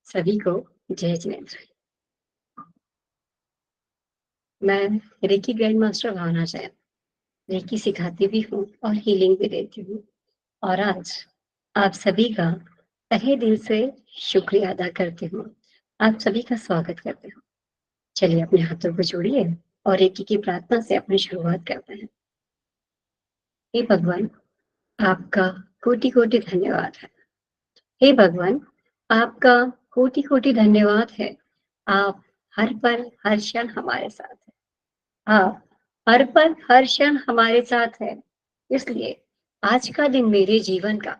सभी को जय जिनेंद्र। मैं रेकी ग्रैंड मास्टर भावना जैन, रेकी सिखाती भी हूँ और हीलिंग भी देती हूँ। और आज आप सभी का तहे दिल से शुक्रिया अदा करती हूँ। आप सभी का स्वागत करती हूँ। चलिए अपने हाथों को जोड़िए और रेकी की प्रार्थना से अपनी शुरुआत करते हैं। हे भगवान, आपका कोटि कोटि धन्यवाद है। हे भगवान, आपका कोटि कोटि धन्यवाद है। आप हर पल हर क्षण हमारे साथ हैं। हाँ, हर पल हर क्षण हमारे साथ है। इसलिए आज का दिन मेरे जीवन का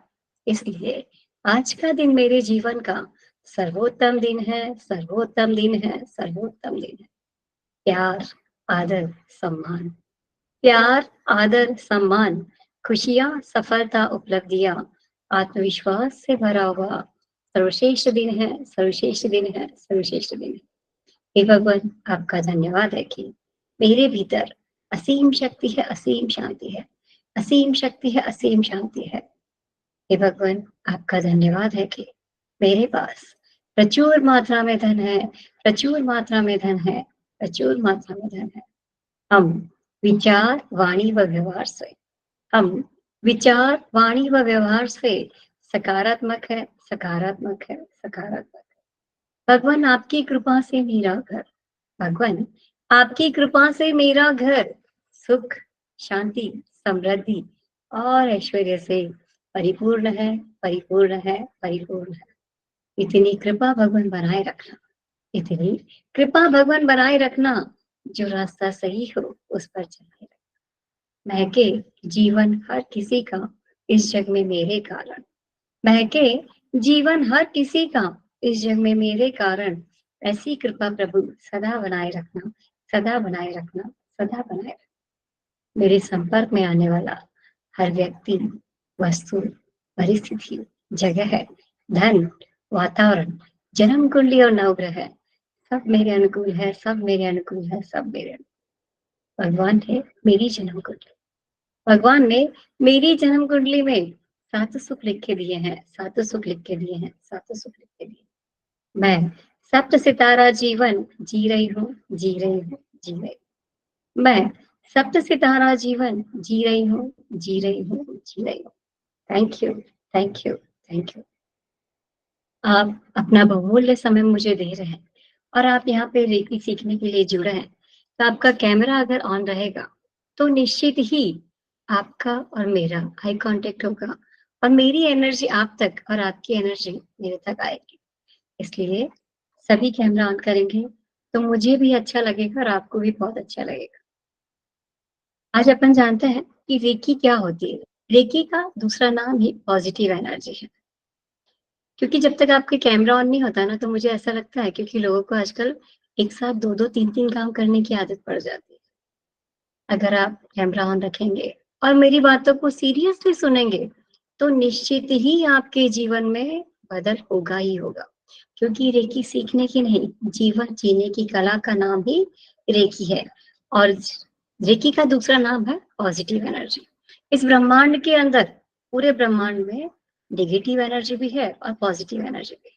इसलिए आज का दिन मेरे जीवन का सर्वोत्तम दिन है, सर्वोत्तम दिन है, सर्वोत्तम दिन है। प्यार, आदर, सम्मान, प्यार, आदर, सम्मान, खुशियाँ, सफलता, उपलब्धियाँ, आत्मविश्वास से भरा हुआ सर्वश्रेष्ठ दिन है, सर्वश्रेष्ठ दिन है, सर्वश्रेष्ठ दिन है। हे भगवान, आपका धन्यवाद है कि मेरे भीतर असीम शक्ति है, असीम शांति है, असीम शक्ति है, असीम शांति है। हे भगवान, आपका धन्यवाद है कि मेरे पास प्रचुर मात्रा में धन है, प्रचुर मात्रा में धन है, प्रचुर मात्रा में धन है। हम विचार, वाणी व व्यवहार से हम विचार, वाणी व व्यवहार से सकारात्मक है, सकारात्मक है, सकारात्मक है। भगवान, आपकी कृपा से मेरा घर भगवान, आपकी कृपा से मेरा घर सुख, शांति, समृद्धि और ऐश्वर्य से परिपूर्ण है, परिपूर्ण है, परिपूर्ण है। इतनी कृपा भगवान बनाए रखना, इतनी कृपा भगवान बनाए रखना। जो रास्ता सही हो उस पर चलाए रखना। महके जीवन हर किसी का इस जग में मेरे कारण, महके जीवन हर किसी का इस जग में मेरे कारण। ऐसी कृपा प्रभु सदा बनाए रखना, सदा बनाए रखना, सदा बनाए रखना। मेरे संपर्क में आने वाला हर व्यक्ति, वस्तु, परिस्थिति, जगह, धन, वातावरण, जन्म कुंडली और नवग्रह सब मेरे अनुकूल है, सब मेरे अनुकूल है, सब मेरे भगवान है मेरी जन्म कुंडली। भगवान ने मेरी जन्म कुंडली में सात सुख लिख के दिए हैं, सात सुख लिख के दिए हैं, सात सुख लिख के दिए। मैं सप्त सितारा जीवन जी रही हूँ, जी रही हूँ, जी रही हूँ। मैं सप्त सितारा जीवन जी रही हूँ, जी रही हूँ, जी रही हूँ। Thank you, thank you, thank you. आप अपना बहुमूल्य समय मुझे दे रहे हैं और आप यहाँ पे रेकी सीखने के लिए जुड़े हैं। तो आपका कैमरा अगर ऑन रहेगा तो निश्चित ही आपका और मेरा आई कांटेक्ट होगा और मेरी एनर्जी आप तक और आपकी एनर्जी मेरे तक आएगी। इसलिए सभी कैमरा ऑन करेंगे तो मुझे भी अच्छा लगेगा और आपको भी बहुत अच्छा लगेगा। आज अपन जानते हैं कि रेकी क्या होती है। रेकी का दूसरा नाम ही पॉजिटिव एनर्जी है। क्योंकि जब तक आपका कैमरा ऑन नहीं होता ना तो मुझे ऐसा लगता है, क्योंकि लोगों को आजकल एक साथ दो दो तीन तीन काम करने की आदत पड़ जाती है। अगर आप कैमरा ऑन रखेंगे और मेरी बातों को सीरियसली सुनेंगे तो निश्चित ही आपके जीवन में बदल होगा ही होगा। क्योंकि रेकी सीखने की नहीं, जीवन जीने की कला का नाम ही रेकी है। और रेकी का दूसरा नाम है पॉजिटिव एनर्जी। इस ब्रह्मांड के अंदर, पूरे ब्रह्मांड में नेगेटिव एनर्जी भी है और पॉजिटिव एनर्जी भी है।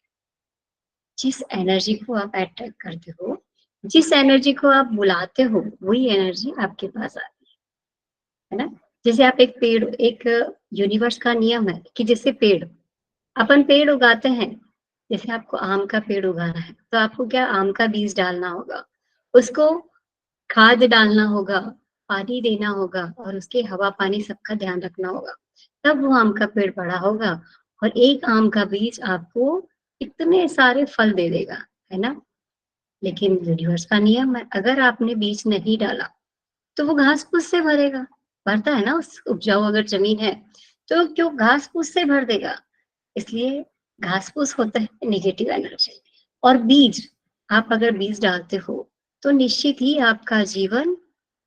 जिस एनर्जी को आप अट्रैक्ट करते हो, जिस एनर्जी को आप बुलाते हो, वही एनर्जी आपके पास आती है ना। जैसे आप एक यूनिवर्स का नियम है कि जैसे पेड़, अपन पेड़ उगाते हैं। जैसे आपको आम का पेड़ उगाना है तो आपको क्या, आम का बीज डालना होगा, उसको खाद डालना होगा, पानी देना होगा और उसके हवा पानी सबका ध्यान रखना होगा। तब वो आम का पेड़ बड़ा होगा और एक आम का बीज आपको इतने सारे फल दे देगा, है ना। लेकिन यूनिवर्स का नियम है, अगर आपने बीज नहीं डाला तो वो घास फूस से भरेगा, भरता है ना। उस उपजाऊ अगर जमीन है तो क्यों घास फूस से भर देगा। इसलिए घास फूस होता है नेगेटिव एनर्जी। और बीज, आप अगर बीज डालते हो तो निश्चित ही आपका जीवन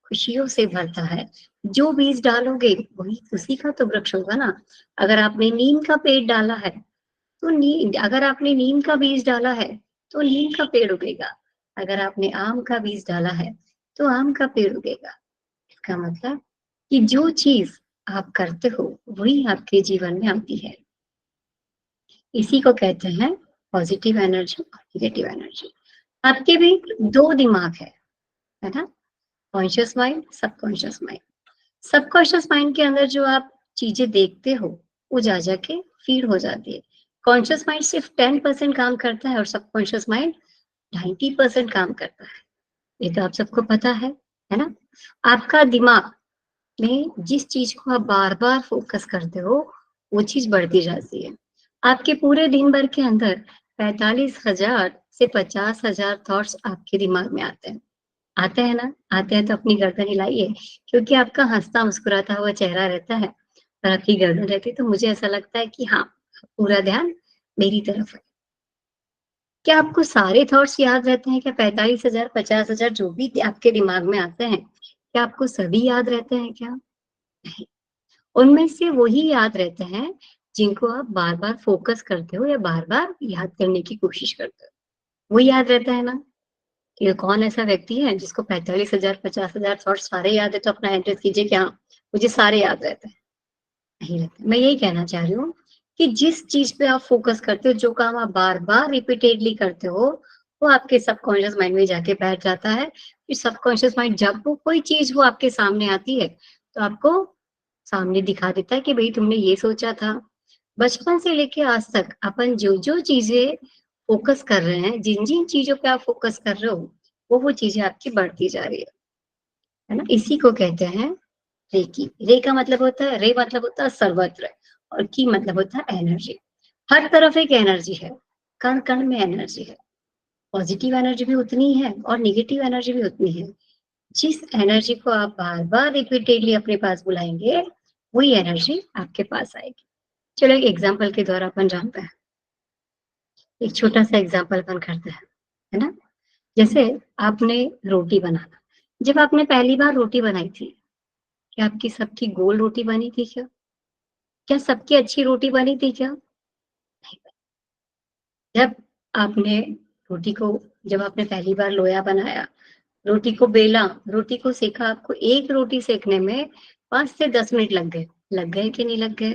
खुशियों से भरता है। जो बीज डालोगे वही, उसी का तो वृक्ष होगा ना। अगर आपने नीम का पेड़ डाला है तो अगर आपने नीम का बीज डाला है तो नीम का पेड़ उगेगा। अगर आपने आम का बीज डाला है तो आम का पेड़ उगेगा। इसका मतलब कि जो चीज आप करते हो वही आपके जीवन में आती है। इसी को कहते हैं पॉजिटिव एनर्जी और नेगेटिव एनर्जी। आपके भी 2 दिमाग है ना? Conscious mind, subconscious mind. Subconscious mind के अंदर जो आप चीज़ें देखते हो, वो जा के फीड हो जाती है। कॉन्शियस माइंड सिर्फ 10% काम करता है और सबकॉन्शियस माइंड 90% काम करता है। ये तो आप सबको पता है ना? आपका दिमाग में जिस चीज़ को आप बार-बार फ़ोकस करते हो, वो चीज़ बढ़ती जाती है। आपके पूरे दिन भर के अंदर 45,000 से 50,000 थॉट्स आपके दिमाग में आते हैं। आते हैं ना? आते हैं तो अपनी गर्दन हिलाइए, क्योंकि आपका हँसता मुस्कुराता हुआ चेहरा रहता है और आपकी गर्दन रहती है, तो मुझे ऐसा लगता है कि हाँ, पूरा ध्यान मेरी तरफ है। क्या आपको सारे थॉट्स याद रहते हैं क्या? 45,000 50,000 जो भी आपके दिमाग में आते हैं, क्या आपको सभी याद रहते हैं क्या? नहीं। उनमें से वही याद रहते हैं, जिनको आप बार-बार फ़ोकस करते हो या बार-बार याद करने की कोशिश करते हो। वो याद रहता है ना? ये कौन ऐसा व्यक्ति है जिसको 45,000 50,000 थॉट्स सारे याद है, तो अपना एड्रेस कीजिए कि हाँ, मुझे सारे याद रहते हैं। नहीं रहते। मैं यही कहना चाह रही हूँ कि जिस चीज़ पे आप फ़ोकस करते हो, जो काम आप बार-बार रिपीटेडली करते हो, वो आपके सबकॉन्शियस माइंड में जाके बैठ जाता है। फिर सबकॉन्शियस माइंड जब वो कोई चीज़ वो आपके सामने आती है, तो आपको सामने दिखा देता है कि भई तुमने ये सोचा था। बचपन से लेके आज तक अपन जो-जो चीज़ें फ़ोकस कर रहे हैं, जिन-जिन चीज़ों पे आप फ़ोकस कर रहे हो, वो चीज़ें आपकी बढ़ती जा रही है ना? इसी को कहते हैं रे की। रे का मतलब होता है, रे मतलब होता है सर्वत्र और की मतलब होता है एनर्जी। हर तरफ एक एनर्जी है, कण-कण में एनर्जी है। पॉजिटिव एनर्जी भी उतनी है और नेगेटिव एनर्जी भी उतनी है। जिस एनर्जी को आप बार-बार रिपीटेडली अपने पास बुलाएँगे, वही एनर्जी आपके पास आएगी। चलो एक एग्ज़ाम्पल के द्वारा अपन जानते हैं। एक छोटा-सा एग्ज़ाम्पल अपन करते हैं, है ना? जैसे आपने रोटी बनाना, जब आपने पहली बार रोटी बनाई थी, क्या आपकी सबकी गोल रोटी बनी थी क्या? क्या सबकी अच्छी रोटी बनी थी क्या? नहीं बनी। जब आपने रोटी को जब आपने पहली बार लोया बनाया, रोटी को बेला, रोटी को सेका, आपको एक रोटी सेकने में 5 से 10 मिनट लग गए। लग गए कि नहीं लग गए?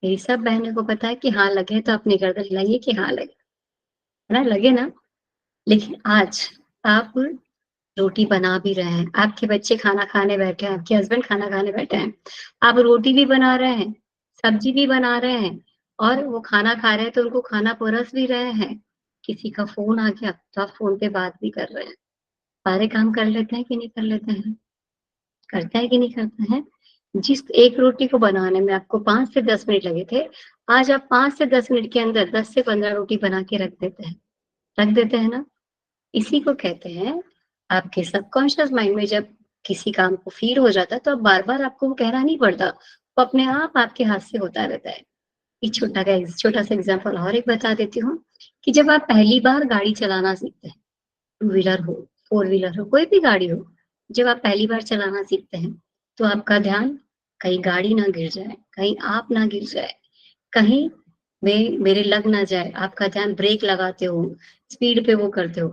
मेरी सब बहनों को पता है कि हाँ लगे, तो अपनी गर्दन हिलाइए कि हाँ लगे, है ना? लगे ना? लेकिन आज आप रोटी बना भी रहे हैं, आपके बच्चे खाना खाने बैठे हैं, आपके हस्बैंड खाना खाने बैठे हैं, आप रोटी भी बना रहे हैं, सब्जी भी बना रहे हैं और वो खाना खा रहे हैं तो उनको खाना परोस भी रहे हैं। किसी का फ़ोन आ गया तो आप फ़ोन पे बात भी कर रहे हैं। सारे काम कर लेते हैं कि नहीं कर लेते हैं? करते हैं कि नहीं करते हैं? जिस एक रोटी को बनाने में आपको 5 से 10 मिनट लगे थे, आज आप 5 से 10 मिनट के अंदर 10 से 15 रोटी बना के रख देते हैं ना? इसी को कहते हैं, आपके सबकॉन्शियस माइंड में जब किसी काम को फ़ीड हो जाता है, तो अब बार-बार आपको वो कहना नहीं पड़ता, वो अपने आप आपके हाथ से होता रहता है। एक छोटा-सा एग्ज़ाम्पल और एक बता देती हूँ, कि जब आप पहली बार गाड़ी चलाना सीखते हैं, टू व्हीलर हो, फोर व्हीलर हो, कोई भी गाड़ी हो, जब आप पहली बार चलाना सीखते हैं, तो आपका ध्यान कहीं गाड़ी ना गिर जाए, कहीं आप ना गिर जाए, कहीं मेरे लग ना जाए, आपका ध्यान ब्रेक लगाते हो, स्पीड पे वो करते हो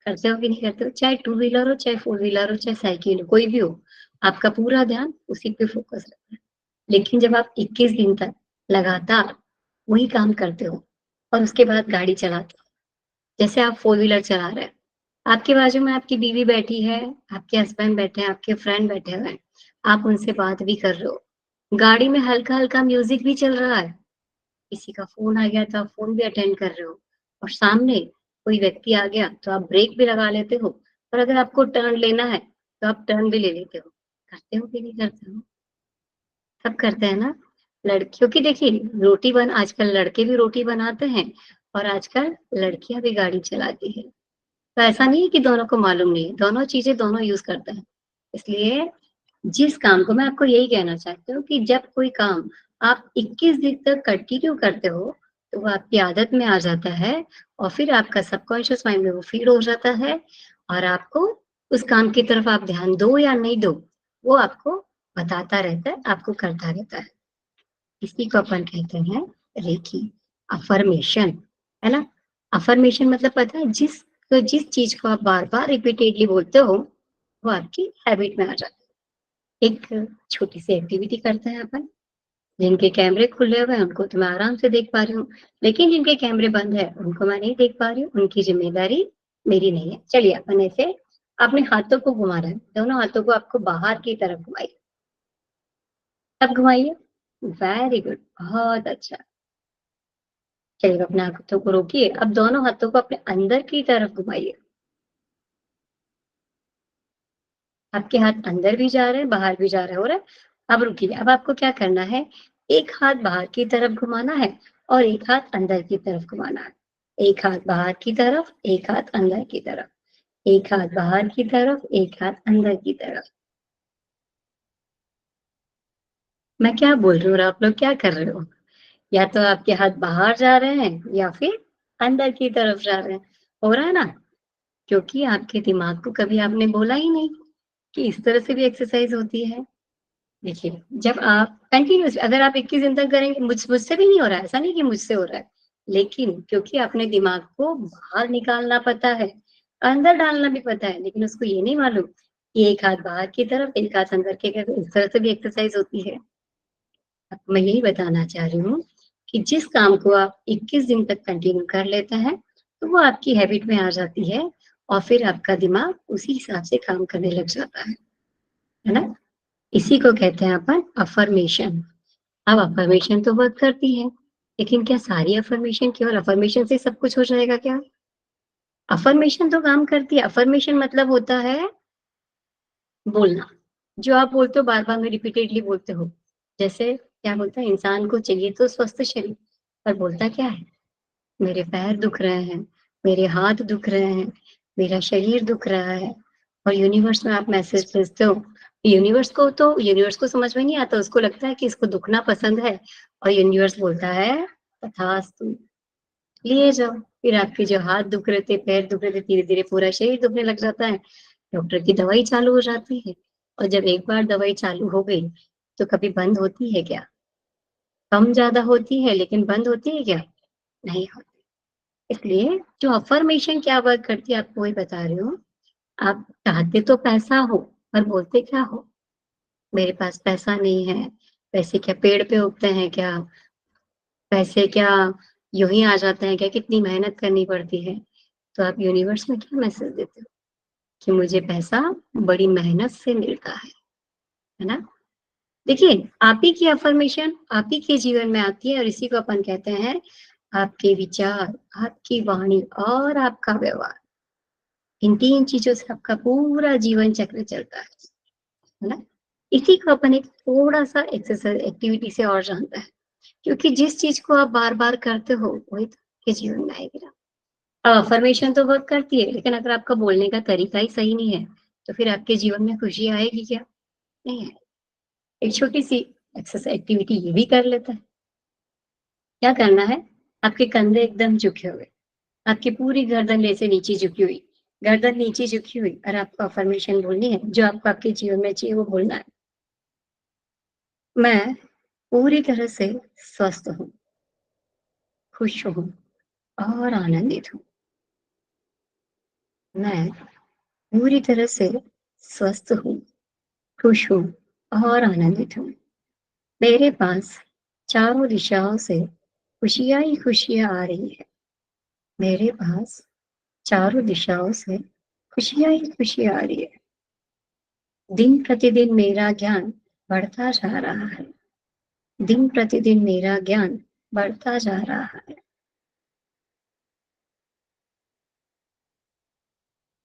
कि नहीं करते हो? चाहे टू व्हीलर हो, चाहे फोर व्हीलर हो, चाहे साइकिल हो, कोई भी हो, आपका पूरा ध्यान उसी पे फ़ोकस रहता है। लेकिन जब आप 21 दिन तक लगातार वही काम करते हो और उसके बाद गाड़ी चलाते हो, जैसे आप फोर व्हीलर चला रहे हैं, आपके बाजू में आपकी बीवी बैठी है, आपके हस्बैंड बैठे हैं, आपके फ्रेंड बैठे हुए हैं, आप उनसे बात भी कर रहे हो, गाड़ी में हल्का-हल्का म्यूज़िक भी चल रहा है। किसी का फ़ोन आ गया तो आप फ़ोन भी अटेंड कर रहे हो और सामने कोई व्यक्ति आ गया तो आप ब्रेक भी लगा लेते हो और अगर आपको टर्न लेना है तो आप टर्न भी ले लेते हो। करते हो कि नहीं करते हो? सब करते हैं ना? लड़कियों की देखिए आजकल लड़के भी रोटी बनाते हैं और आजकल लड़कियाँ भी गाड़ी चलाती हैं। तो ऐसा नहीं है कि दोनों को मालूम नहीं है, दोनों चीज़ें दोनों यूज़ करते हैं। इसलिए जिस काम को मैं आपको यही कहना चाहती हूँ कि जब कोई काम आप 21 दिन तक कंटिन्यू करते हो, तो वो आपकी आदत में आ जाता है और फिर आपका सबकॉन्शियस माइंड में वो फ़ीड हो जाता है और आपको उस काम की तरफ आप ध्यान दो या नहीं दो, वो आपको बताता रहता है, आपको करता रहता है। इसी को अपन कहते हैं रेकी, अफ़र्मेशन, है ना? अफ़र्मेशन मतलब पता है जिस चीज़ को आप बार-बार रिपीटेडली बोलते हो, वो आपकी हैबिट में आ जाता है। एक छोटी-सी एक्टिविटी करते हैं अपन, जिनके कैमरे खुले हुए हैं उनको तो मैं आराम से देख पा रही हूँ, लेकिन जिनके कैमरे बंद है उनको मैं नहीं देख पा रही हूँ, उनकी ज़िम्मेदारी मेरी नहीं है। चलिए अपन ऐसे अपने हाथों को घुमाना है, दोनों हाथों को आपको बाहर की तरफ घुमाइए। अब घुमाइए, वेरी गुड, बहुत अच्छा। चलिए अपने हाथों को रोकिए, अब दोनों हाथों को अपने अंदर की तरफ घुमाइए। आपके हाथ अंदर भी जा रहे हैं, बाहर भी जा रहे हैं, हो रहा है? अब रुकिए, अब आपको क्या करना है, एक हाथ बाहर की तरफ घुमाना है और एक हाथ अंदर की तरफ घुमाना है। एक हाथ बाहर की तरफ, एक हाथ अंदर की तरफ, एक हाथ बाहर की तरफ, एक हाथ अंदर की तरफ। मैं क्या बोल रही हूँ और आप लोग क्या कर रहे हो? या तो आपके हाथ बाहर जा रहे हैं या फिर अंदर की तरफ जा रहे हैं। हो रहा है ना? क्योंकि आपके दिमाग को कभी आपने बोला ही नहीं कि इस तरह से भी एक्सरसाइज़ होती है। देखिए, जब आप कंटिन्यूअस अगर आप 21 दिन तक करेंगे मुझसे भी नहीं हो रहा है, ऐसा नहीं कि मुझसे हो रहा है। लेकिन क्योंकि अपने दिमाग को बाहर निकालना पता है, अंदर डालना भी पता है, लेकिन उसको ये नहीं मालूम कि एक हाथ बाहर की तरफ, एक हाथ अंदर की तरफ, इस तरह से भी एक्सरसाइज़ होती है। आपको मैं यही बताना चाह रही हूँ कि जिस काम को आप 21 दिन तक कंटिन्यू कर लेते हैं, तो वो आपकी हैबिट में आ जाती है और फिर आपका दिमाग उसी हिसाब से काम करने लग जाता है ना? इसी को कहते हैं अपन अफ़र्मेशन। अब अफ़र्मेशन तो वर्क करती है, लेकिन क्या सारी अफ़र्मेशन केवल अफ़र्मेशन से सब कुछ हो जाएगा क्या? अफ़र्मेशन तो काम करती है, अफ़र्मेशन मतलब होता है बोलना। जो आप बोलते हो बार-बार में रिपीटेडली बोलते हो। जैसे क्या बोलते हैं इंसान को चाहिए तो स्वस्थ शरीर, पर बोलता क्या है? मेरे पैर दुख रहे हैं, मेरे हाथ दुख रहे हैं, मेरा शरीर दुख रहा है और यूनिवर्स में आप मैसेज भेजते हो। यूनिवर्स को समझ में नहीं आता, उसको लगता है कि इसको दुखना पसंद है और यूनिवर्स बोलता है तथास्तु, लिए जाओ। फिर आपके जो हाथ दुख रहे थे, पैर दुख रहे थे, धीरे-धीरे पूरा शरीर दुखने लग जाता है। डॉक्टर की दवाई चालू हो जाती है और जब एक बार दवाई चालू हो गई, तो कभी बंद होती है क्या? कम ज़्यादा होती है लेकिन बंद होती है क्या? नहीं होती। इसलिए जो अफ़र्मेशन क्या वर्क करती है आपको वही बता रही हूँ। आप चाहते तो पैसा हो, पर बोलते क्या हो? मेरे पास पैसा नहीं है, पैसे क्या पेड़ पे उगते हैं क्या? पैसे क्या यूँ ही आ जाते हैं क्या? कितनी मेहनत करनी पड़ती है। तो आप यूनिवर्स में क्या मैसेज देते हो? कि मुझे पैसा बड़ी मेहनत से मिलता है ना? देखिए, आप ही की अफ़र्मेशन आप ही के जीवन में आती है और इसी को अपन कहते हैं आपके विचार, आपकी वाणी और आपका व्यवहार। इन 3 चीज़ों से आपका पूरा जीवन चक्र चलता है ना? इसी को अपन एक थोड़ा-सा एक्सरसाइज़ एक्टिविटी से और जानते हैं, क्योंकि जिस चीज़ को आप बार-बार करते हो, वही तो आपके जीवन में आएगी ना। अफ़र्मेशन तो वर्क करती है, लेकिन अगर आपका बोलने का तरीका ही सही नहीं है, तो फिर आपके जीवन में खुशी आएगी क्या? नहीं आएगी। एक छोटी-सी एक्टिविटी ये भी कर लेते हैं। क्या करना है? आपके कंधे एकदम झुके हुए, आपकी पूरी गर्दन ऐसे नीचे झुकी हुई, गर्दन नीचे झुकी हुई और आपको अफ़र्मेशन बोलनी है, जो आपको आपके जीवन में चाहिए वो बोलना है। मैं पूरी तरह से स्वस्थ हूँ, खुश हूँ और आनंदित हूँ। मैं पूरी तरह से स्वस्थ हूँ, खुश हूँ और आनंदित हूँ। मेरे पास चारों दिशाओं से खुशियाँ ही खुशियाँ आ रही हैं। मेरे पास चारों दिशाओं से खुशियाँ ही खुशियाँ आ रही है। दिन प्रतिदिन मेरा ज्ञान बढ़ता जा रहा है। दिन प्रतिदिन मेरा ज्ञान बढ़ता जा रहा है।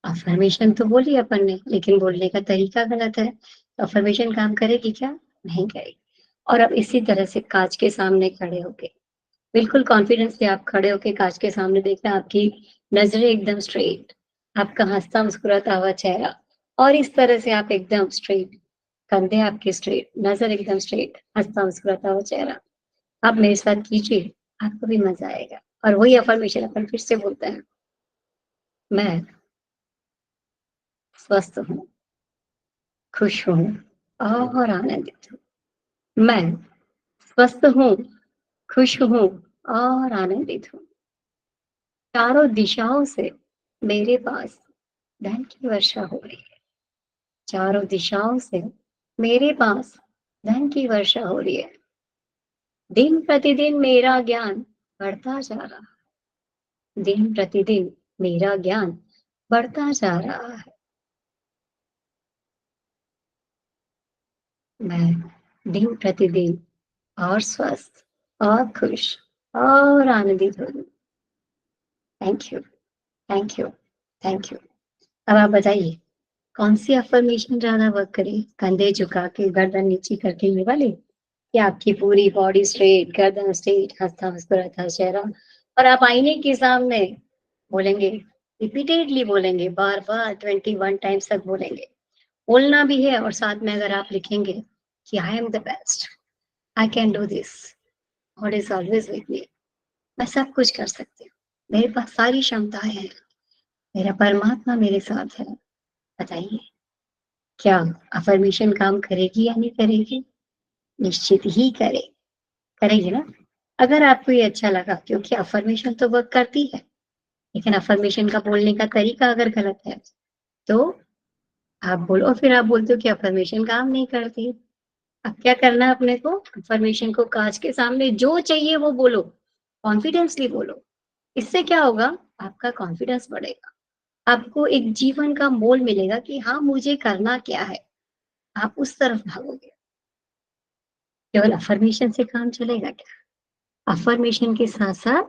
अफ़र्मेशन तो बोली अपन ने, लेकिन बोलने का तरीका गलत है। तो अफ़र्मेशन काम करेगी क्या? नहीं करेगी। और अब इसी तरह से काँच के सामने खड़े होके, बिल्कुल कॉन्फिडेंस से आप खड़े होके काँच के सामने देखना, आपकी नज़रें एकदम स्ट्रेट, आपका हँसता मुस्कुराता हुआ चेहरा और इस तरह से आप एकदम स्ट्रेट, कंधे आपके स्ट्रेट, नज़र एकदम स्ट्रेट, हँसता मुस्कुराता हुआ चेहरा। आप मेरे साथ कीजिए, आपको भी मज़ा आएगा। और वही अफ़र्मेशन अपन फिर से बोलते हैं, मैं स्वस्थ हूँ, खुश हूँ और आनंदित हूँ। मैं स्वस्थ हूँ, खुश हूँ और आनंदित हूँ। चारों दिशाओं से मेरे पास धन की वर्षा हो रही है। चारों दिशाओं से मेरे पास धन की वर्षा हो रही है। दिन प्रतिदिन मेरा ज्ञान बढ़ता जा रहा है। दिन प्रतिदिन मेरा ज्ञान बढ़ता जा रहा है। मैं दिन प्रतिदिन और स्वस्थ और खुश और आनंदित हो रही हूँ। Thank you, thank you, thank you. अब आप बताइए, कौन-सी अफ़र्मेशन ज़्यादा वर्क करे? कंधे झुका के, गर्दन नीची करके ये वाली? या आपकी पूरी बॉडी स्ट्रेट, गर्दन स्ट्रेट, हँसता मुस्कुराता चेहरा और आप आईने के सामने बोलेंगे, रिपीटेडली बोलेंगे, बार-बार 21 टाइम्स तक बोलेंगे। बोलना भी है और साथ में अगर आप लिखेंगे कि I am the best, I can do this, God is always with me. मैं सब कुछ कर सकती हूँ। मेरे पास सारी क्षमताएँ हैं। मेरा परमात्मा मेरे साथ है। बताइए, क्या अफ़र्मेशन काम करेगी या नहीं करेगी? निश्चित ही करेगी ना? अगर आपको ये अच्छा लगा क्योंकि अफ़र्मेशन तो वर्क करती है, लेकिन अफ़र्मेशन का बोलने का तरीका अगर गलत है, तो आप बोलो फिर आप बोलते हो कि अफ़र्मेशन काम नहीं करती। अब क्या करना है अपने को? अफ़र्मेशन को काँच के सामने जो चाहिए वो बोलो, कॉन्फिडेंसली बोलो। इससे क्या होगा? आपका कॉन्फिडेंस बढ़ेगा। आपको एक जीवन का मोल मिलेगा कि हाँ, मुझे करना क्या है? आप उस तरफ भागोगे। केवल अफ़र्मेशन से काम चलेगा क्या? अफ़र्मेशन के साथ-साथ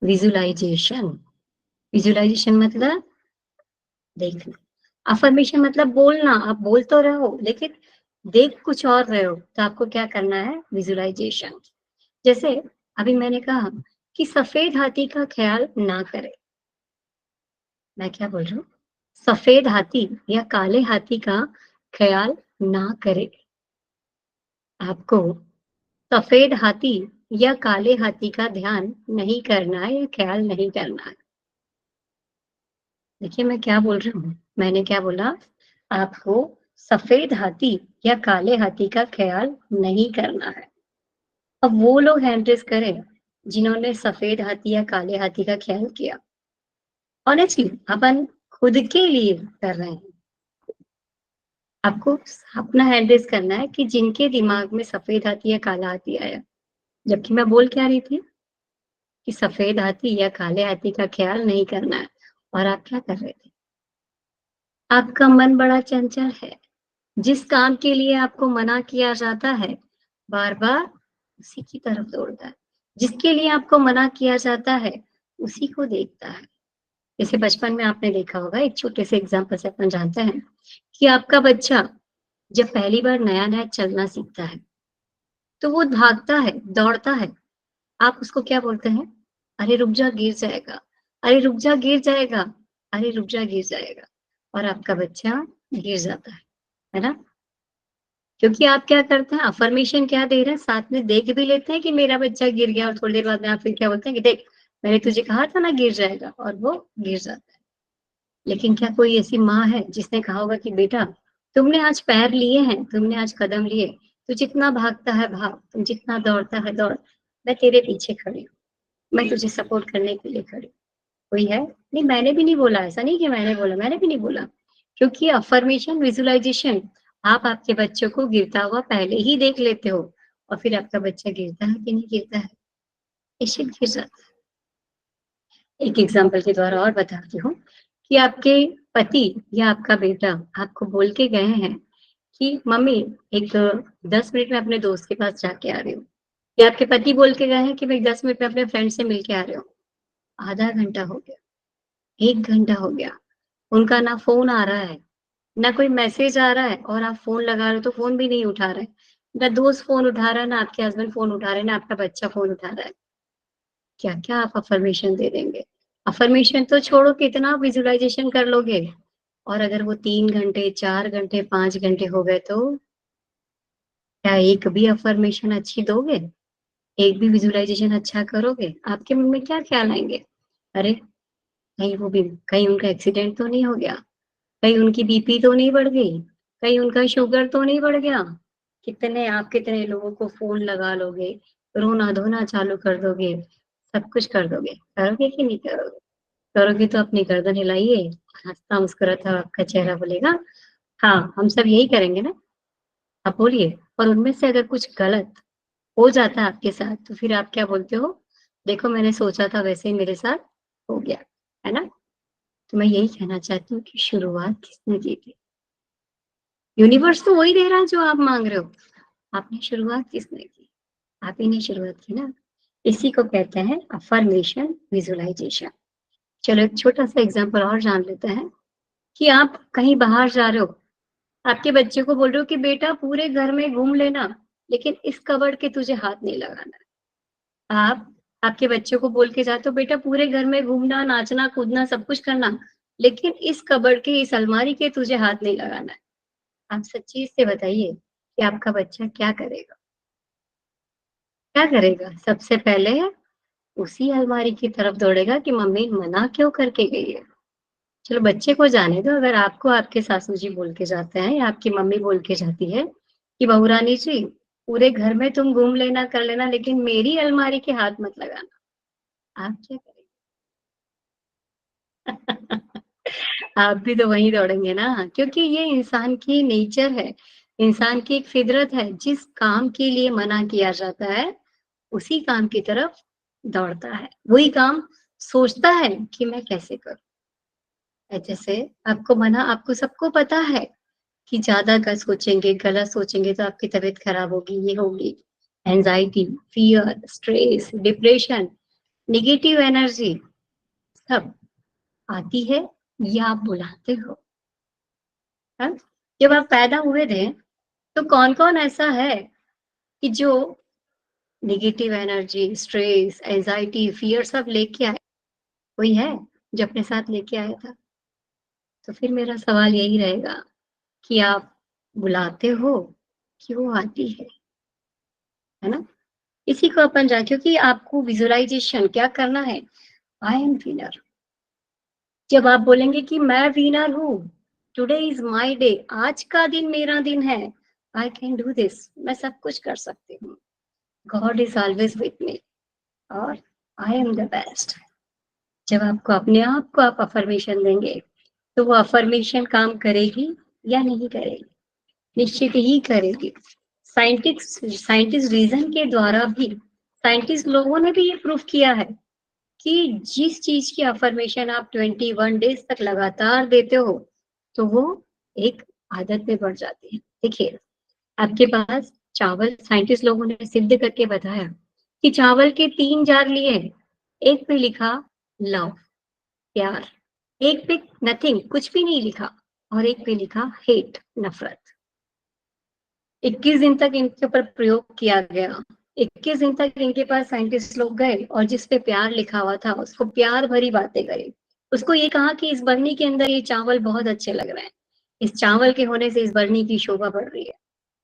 विज़ुअलाइज़ेशन। विज़ुअलाइज़ेशन मतलब देखना। अफ़र्मेशन मतलब बोलना, आप बोल तो रहे हो, लेकिन देख कुछ और रहे हो, तो आपको क्या करना है? विज़ुअलाइज़ेशन। जैसे अभी मैंने कहा कि सफ़ेद हाथी का ख़्याल ना करें। मैं क्या बोल रही हूँ? सफ़ेद हाथी या काले हाथी का ख़्याल ना करें। आपको सफ़ेद हाथी या काले हाथी का ध्यान नहीं करना है या ख़्याल नहीं करना है। देखिए मैं क्या बोल रही हूँ, मैंने क्या बोला? आपको सफ़ेद हाथी या काले हाथी का ख़्याल नहीं करना है। अब वो लोग हैंड रेज़ करें, जिन्होंने सफ़ेद हाथी या काले हाथी का ख़्याल किया। ऑनेस्टली अपन खुद के लिए कर रहे हैं। आपको अपना हैंड रेज़ करना है कि जिनके दिमाग में सफ़ेद हाथी या काला हाथी आया। जबकि मैं बोल क्या रही थी? कि सफ़ेद हाथी या काले हाथी का ख़्याल नहीं करना है और आप क्या कर रहे थे? आपका मन बड़ा चंचल है। जिस काम के लिए आपको मना किया जाता है, बार-बार उसी की तरफ दौड़ता है। जिसके लिए आपको मना किया जाता है, उसी को देखता है। जैसे बचपन में आपने देखा होगा, एक छोटे से एग्ज़ाम्पल से अपन जानते हैं कि आपका बच्चा जब पहली बार नया-नया चलना सीखता है, तो वो भागता है, दौड़ता है। आप उसको क्या बोलते हैं? अरे रुक जा गिर जाएगा, अरे रुक जा गिर जाएगा, अरे रुक जा गिर जाएगा और आपका बच्चा गिर जाता है ना? क्योंकि आप क्या करते हैं अफ़र्मेशन क्या दे रहे हैं, साथ में देख भी लेते हैं कि मेरा बच्चा गिर गया और थोड़ी देर बाद में आप फिर क्या बोलते हैं कि देख, मैंने तुझे कहा था ना गिर जाएगा और वो गिर जाता है। लेकिन क्या कोई ऐसी माँ है जिसने कहा होगा कि बेटा तुमने आज पैर लिए हैं, तुमने आज कदम लिए, तू जितना भागता है भाग, तू जितना दौड़ता है दौड़, मैं तेरे पीछे खड़ी हूँ, मैं तुझे सपोर्ट करने के लिए खड़ी हूँ। कोई है? नहीं मैंने भी नहीं बोला, ऐसा नहीं कि मैंने बोला, मैंने भी नहीं बोला। क्योंकि अफ़र्मेशन, विज़ुअलाइज़ेशन आप आपके बच्चों को गिरता हुआ पहले ही देख लेते हो और फिर आपका बच्चा गिरता है कि नहीं गिरता है? निश्चित गिर जाता है। एक एग्ज़ाम्पल के द्वारा और बताती हूँ कि आपके पति या आपका बेटा आपको बोल के गए हैं कि मम्मी एक 10 मिनट में अपने दोस्त के पास जाके आ रही हूँ या आपके पति बोल के गए हैं कि मैं 10 मिनट में अपने फ्रेंड से मिल के आ रही हूँ। आधा घंटा हो गया, 1 घंटा हो गया, उनका ना फ़ोन आ रहा है, ना कोई मैसेज आ रहा है और आप फ़ोन लगा रहे हो तो फ़ोन भी नहीं उठा रहे। ना दोस्त फ़ोन उठा रहा है, ना आपके हस्बैंड फ़ोन उठा रहे हैं, ना आपका बच्चा फ़ोन उठा रहा है। क्या-क्या आप अफ़र्मेशन दे देंगे? अफ़र्मेशन तो छोड़ो कितना विज़ुअलाइज़ेशन कर लोगे और अगर वो 3 घंटे, 4 घंटे, 5 घंटे हो गए तो क्या एक भी अफ़र्मेशन अच्छी दोगे? एक भी विज़ुअलाइज़ेशन अच्छा करोगे? आपके मन में क्या ख़्याल आएँगे? अरे! कहीं उनका एक्सीडेंट तो नहीं हो गया? कहीं उनकी बीपी तो नहीं बढ़ गई? कहीं उनका शुगर तो नहीं बढ़ गया? कितने लोगों को फ़ोन लगा लोगे, रोना-धोना चालू कर दोगे, सब कुछ कर दोगे। करोगे कि नहीं करोगे? करोगे तो अपनी गर्दन हिलाइए, हँसता-मुस्कुराता आपका चेहरा बोलेगा, हाँ, हम सब यही करेंगे ना। आप बोलिए और उनमें से अगर कुछ गलत हो जाता है आपके साथ, तो फिर आप क्या बोलते हो? देखो मैंने सोचा था वैसे ही मेरे साथ हो गया, है ना? तो मैं यही कहना चाहती हूँ कि शुरुआत किसने की थी? यूनिवर्स तो वही दे रहा है जो आप माँग रहे हो। आपने शुरुआत किसने की? आप ही ने शुरुआत की ना। इसी को कहते हैं अफ़र्मेशन विज़ुअलाइज़ेशन। चलो एक छोटा-सा एग्ज़ाम्पल और जान लेते हैं कि आप कहीं बाहर जा रहे हो, आपके बच्चे को बोल रहे हो कि बेटा पूरे घर में घूम लेना, लेकिन इस कबर्ड के तुझे हाथ नहीं लगाना। आप आपके बच्चे को बोल के जाते हो बेटा पूरे घर में घूमना, नाचना, कूदना सब कुछ करना, लेकिन इस कबर्ड के, इस अलमारी के तुझे हाथ नहीं लगाना है। आप सच्ची से बताइए कि आपका बच्चा क्या करेगा? क्या करेगा? सबसे पहले उसी अलमारी की तरफ दौड़ेगा कि मम्मी मना क्यों करके गई है? चलो बच्चे को जाने दो, अगर आपको आपके सासू जी बोल के जाते हैं या आपकी मम्मी बोल के जाती है कि बहू रानी जी, पूरे घर में तुम घूम लेना, कर लेना, लेकिन मेरी अलमारी के हाथ मत लगाना। आप क्या करेंगे? आप भी तो वहीं दौड़ेंगे ना, क्योंकि ये इंसान की नेचर है, इंसान की एक फितरत है, जिस काम के लिए मना किया जाता है, उसी काम की तरफ दौड़ता है। वही काम सोचता है कि मैं कैसे करूँ? जैसे आपको सबको पता है कि ज़्यादा सोचेंगे, गलत सोचेंगे तो आपकी तबीयत खराब होगी, ये होगी। Anxiety, fear, stress, depression, negative energy सब आती है या आप बुलाते हो, हाँ? जब आप पैदा हुए थे, तो कौन-कौन ऐसा है कि जो negative energy, stress, anxiety, fear सब लेके आए? कोई है जो अपने साथ लेके आया था? तो फिर मेरा सवाल यही रहेगा कि आप बुलाते हो कि वो आती है ना? इसी को अपन जान क्योंकि आपको विजुअलाइज़ेशन क्या करना है, आई एम विनर। जब आप बोलेंगे कि मैं विनर हूँ, टुडे इज़ माय डे, आज का दिन मेरा दिन है, आई कैन डू दिस, मैं सब कुछ कर सकती हूँ। God is always with me और आई एम द बेस्ट। जब आपको अपने आप को आप अफ़र्मेशन देंगे, तो वो अफ़र्मेशन काम करेगी या नहीं करेगी? निश्चित ही करेगी। साइंटिस्ट रीज़न के द्वारा भी साइंटिस्ट लोगों ने भी ये प्रूव किया है कि जिस चीज़ की अफ़र्मेशन आप 21 डेज़ तक लगातार देते हो, तो वो एक आदत में बढ़ जाती है। देखिए, आपके पास चावल साइंटिस्ट लोगों ने सिद्ध करके बताया कि चावल के 3 जार लिए हैं। एक पे लिखा लव, प्यार, एक पे नथिंग, कुछ भी नहीं लिखा और एक पे लिखा हेट, नफ़रत। 21 दिन तक इनके ऊपर प्रयोग किया गया। 21 दिन तक इनके पास साइंटिस्ट लोग गए और जिस पे प्यार लिखा हुआ था, उसको प्यार भरी बातें करी। उसको ये कहा कि इस बरनी के अंदर ये चावल बहुत अच्छे लग रहे हैं। इस चावल के होने से इस बरनी की शोभा बढ़ रही है।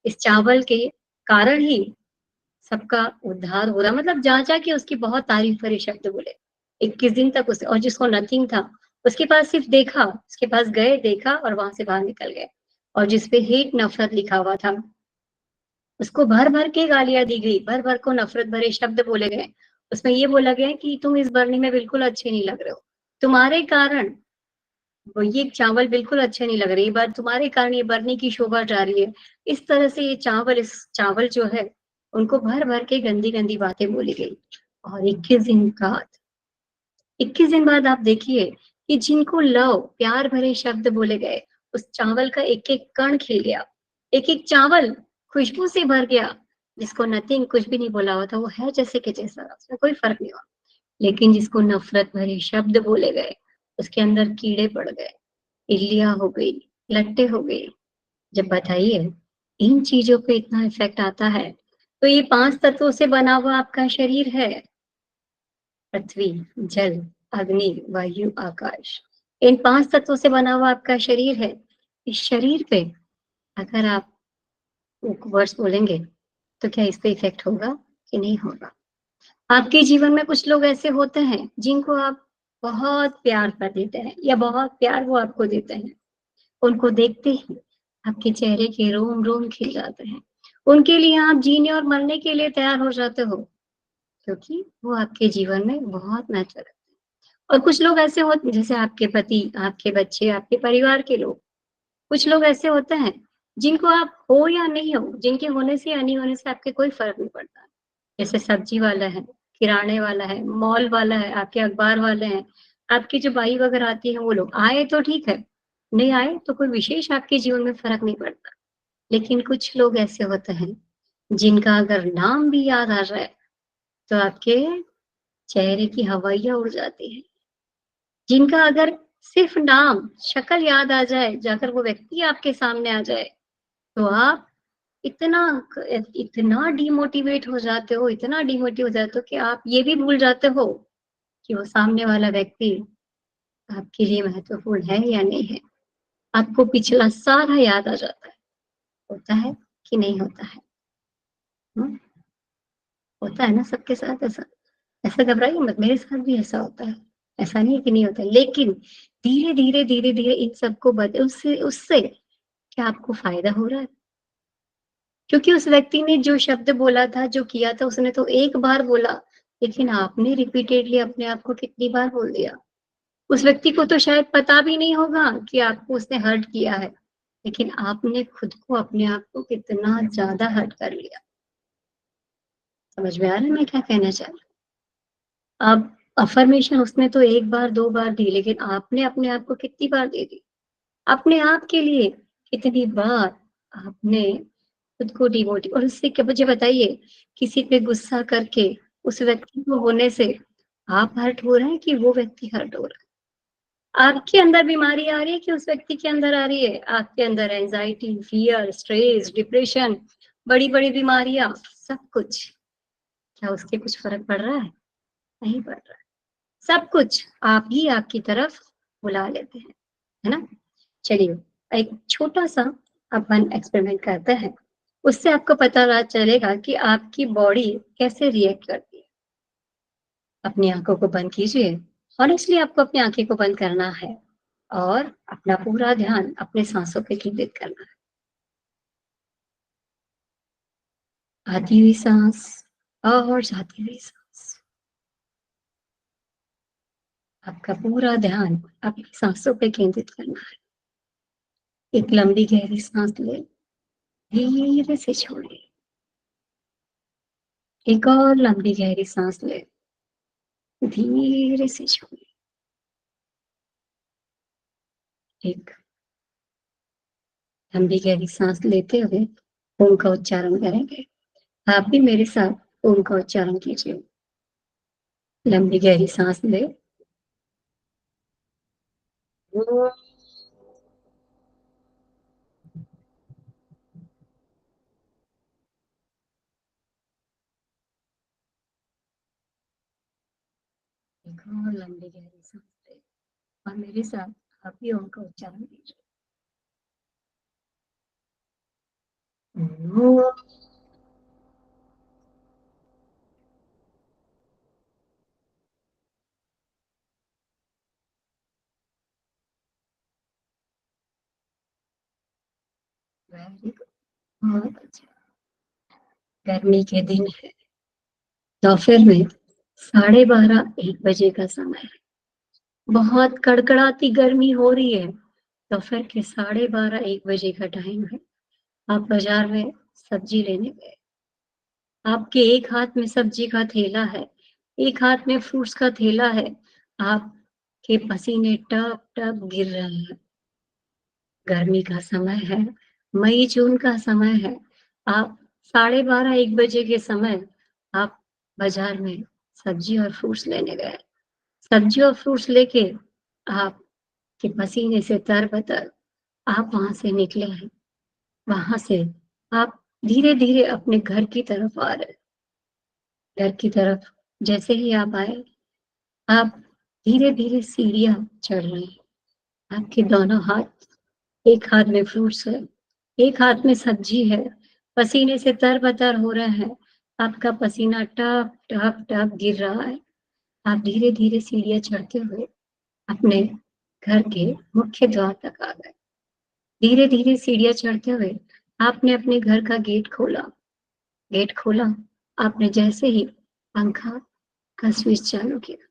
इस चावल के कारण ही सबका उद्धार हो रहा, मतलब जा-जा के उसकी बहुत तारीफ़ भरे शब्द बोले। 21 दिन तक उसे और जिसको नथिंग था, उसके पास सिर्फ़ देखा, उसके पास गए, देखा और वहाँ से बाहर निकल गए। और जिस पे हेट नफ़रत लिखा हुआ था, उसको भर-भर के गालियाँ दी गई, भर-भर को नफ़रत भरे शब्द बोले गए। उसमें ये बोला गया कि तुम इस बरनी में बिल्कुल अच्छे नहीं लग रहे हो। तुम्हारे कारण वो ये चावल बिल्कुल अच्छे नहीं लग रहे, ये बात तुम्हारे कारण ये बरनी की शोभा जा रही है। इस तरह से ये इस चावल जो है, उनको भर-भर के गंदी-गंदी बातें बोली गई। और 21 दिन बाद आप देखिए कि जिनको लव, प्यार भरे शब्द बोले गए, उस चावल का एक-एक कण खिल गया। एक-एक चावल खुशबू से भर गया। जिसको नथिंग कुछ भी नहीं बोला हुआ था, वो है जैसे के जैसा, उसमें कोई फ़र्क नहीं हुआ। लेकिन जिसको नफ़रत भरे शब्द बोले गए, उसके अंदर कीड़े पड़ गए, इल्लियाँ हो गई, लट्टें हो गई। जब बताइए, इन चीज़ों पे इतना इफ़ेक्ट आता है, तो ये 5 तत्वों से बना हुआ आपका शरीर है। पृथ्वी, जल, अग्नि, वायु, आकाश। इन 5 तत्वों से बना हुआ आपका शरीर है। इस शरीर पे अगर आप एक वर्ड्स बोलेंगे, तो क्या इस पे इफ़ेक्ट होगा कि नहीं होगा? आपके जीवन में कुछ लोग ऐसे होते हैं, जिनको आप बहुत प्यार कर देते हैं या बहुत प्यार वो आपको देते हैं। उनको देखते ही आपके चेहरे के रोम-रोम खिल जाते हैं। उनके लिए आप जीने और मरने के लिए तैयार हो जाते हो, क्योंकि वो आपके जीवन में बहुत महत्व रखते हैं। और कुछ लोग ऐसे होते हैं जैसे आपके पति, आपके बच्चे, आपके परिवार के लोग। कुछ लोग ऐसे होते हैं जिनको आप हो या नहीं हो, जिनके होने से या नहीं होने से आपके कोई फ़र्क नहीं पड़ता। जैसे सब्जी वाला है, किराने वाला है, मॉल वाला है, आपके अखबार वाले हैं, आपकी जो बाई वगैरह आती है वो लोग। आए तो ठीक है, नहीं आए तो कोई विशेष आपके जीवन में फ़र्क नहीं पड़ता। लेकिन कुछ लोग ऐसे होते हैं, जिनका अगर नाम भी याद आ जाए, तो आपके चेहरे की हवाइयाँ उड़ जाती हैं। जिनका अगर सिर्फ़ नाम, शक्ल याद आ जाए, अगर वो व्यक्ति आपके सामने आ जाए, तो आप इतना इतना डिमोटिवेट हो जाते हो, इतना डिमोटिव हो जाते हो कि आप ये भी भूल जाते हो कि वो सामने वाला व्यक्ति आपके लिए महत्वपूर्ण है या नहीं है। आपको पिछला सारा याद आ जाता है। होता है कि नहीं होता है? हुँ, होता है ना सबके साथ ऐसा? ऐसा घबराइए मत, मेरे साथ भी ऐसा होता है। ऐसा नहीं है कि नहीं होता है, लेकिन धीरे-धीरे, धीरे-धीरे इन सबको बद उससे उससे क्या आपको फ़ायदा हो रहा है? क्योंकि उस व्यक्ति ने जो शब्द बोला था, जो किया था, उसने तो एक बार बोला, लेकिन आपने रिपीटेडली अपने आप को कितनी बार बोल दिया। उस व्यक्ति को तो शायद पता भी नहीं होगा कि आपको उसने हर्ट किया है, लेकिन आपने खुद को, अपने आप को कितना ज़्यादा हर्ट कर लिया। समझ में आ रहा है मैं क्या कहना चाह रही हूँ? अब अफ़र्मेशन उसने तो 1 बार, 2 बार दी, लेकिन आपने अपने आप को कितनी बार दे दी? अपने आप के लिए कितनी बार आपने खुद को डिमोटिव और उससे क्या मुझे बताइए, किसी पे गुस्सा करके उस व्यक्ति को होने से आप हर्ट हो रहे हैं कि वो व्यक्ति हर्ट हो रहा है? आपके अंदर बीमारी आ रही है कि उस व्यक्ति के अंदर आ रही है? आपके अंदर एंग्ज़ायटी, फ़ियर, स्ट्रेस, डिप्रेशन, बड़ी-बड़ी बीमारियाँ, सब कुछ। क्या उसके कुछ फ़र्क पड़ रहा है? नहीं पड़ रहा है। सब कुछ आप ही आपकी तरफ बुला लेते हैं, है ना? चलिए, एक छोटा-सा अपन एक्सपेरिमेंट करते हैं। उससे आपको पता चलेगा कि आपकी बॉडी कैसे रिएक्ट करती है। अपनी आँखों को बंद कीजिए। हॉनेस्टली आपको अपनी आँखें को बंद करना है और अपना पूरा ध्यान अपने साँसों पे केंद्रित करना है। आती हुई साँस और जाती हुई साँस। आपका पूरा ध्यान अपनी साँसों पे केंद्रित करना है। एक लंबी गहरी साँस लें, धीरे से छोड़ें। एक और लंबी गहरी साँस लें, धीरे से छोड़ें। एक लंबी गहरी साँस लेते हुए ओम का उच्चारण करेंगे। आप भी मेरे साथ ओम का उच्चारण कीजिए। लंबी गहरी साँस लें। एक और लंबी गहरी साँस लें और मेरे साथ आप भी ओम का उच्चारण कीजिए। वेरी गुड, बहुत अच्छा। गर्मी के दिन है, दोपहर में 12:30 1 बजे का समय है। बहुत कड़कड़ाती गर्मी हो रही है। दोपहर के 12:30 1 बजे का टाइम है। आप बाज़ार में सब्ज़ी लेने गए। आपके एक हाथ में सब्ज़ी का थैला है, एक हाथ में फ्रूट्स का थैला है। आपके पसीने टप-टप गिर रहे हैं। गर्मी का समय है, मई-जून का समय है। आप 12:30 1 बजे के समय आप बाज़ार में सब्ज़ी और फ्रूट्स लेने गए। सब्ज़ी और फ्रूट्स लेके आपके पसीने से तर-बतर आप वहाँ से निकले हैं। वहाँ से आप धीरे-धीरे अपने घर की तरफ आ रहे हैं। घर की तरफ जैसे ही आप आए, आप धीरे-धीरे सीढ़ियाँ चढ़ रहे हैं। आपके दोनों हाथ, एक हाथ में फ्रूट्स है, एक हाथ में सब्ज़ी है, पसीने से तर-बतर हो रहे हैं। आपका पसीना टप, टप, टप गिर रहा है। आप धीरे-धीरे सीढ़ियाँ चढ़ते हुए अपने घर के मुख्य द्वार तक आ गए। धीरे-धीरे सीढ़ियाँ चढ़ते हुए आपने अपने घर का गेट खोला। गेट खोला, आपने जैसे ही पंखा का स्विच चालू किया।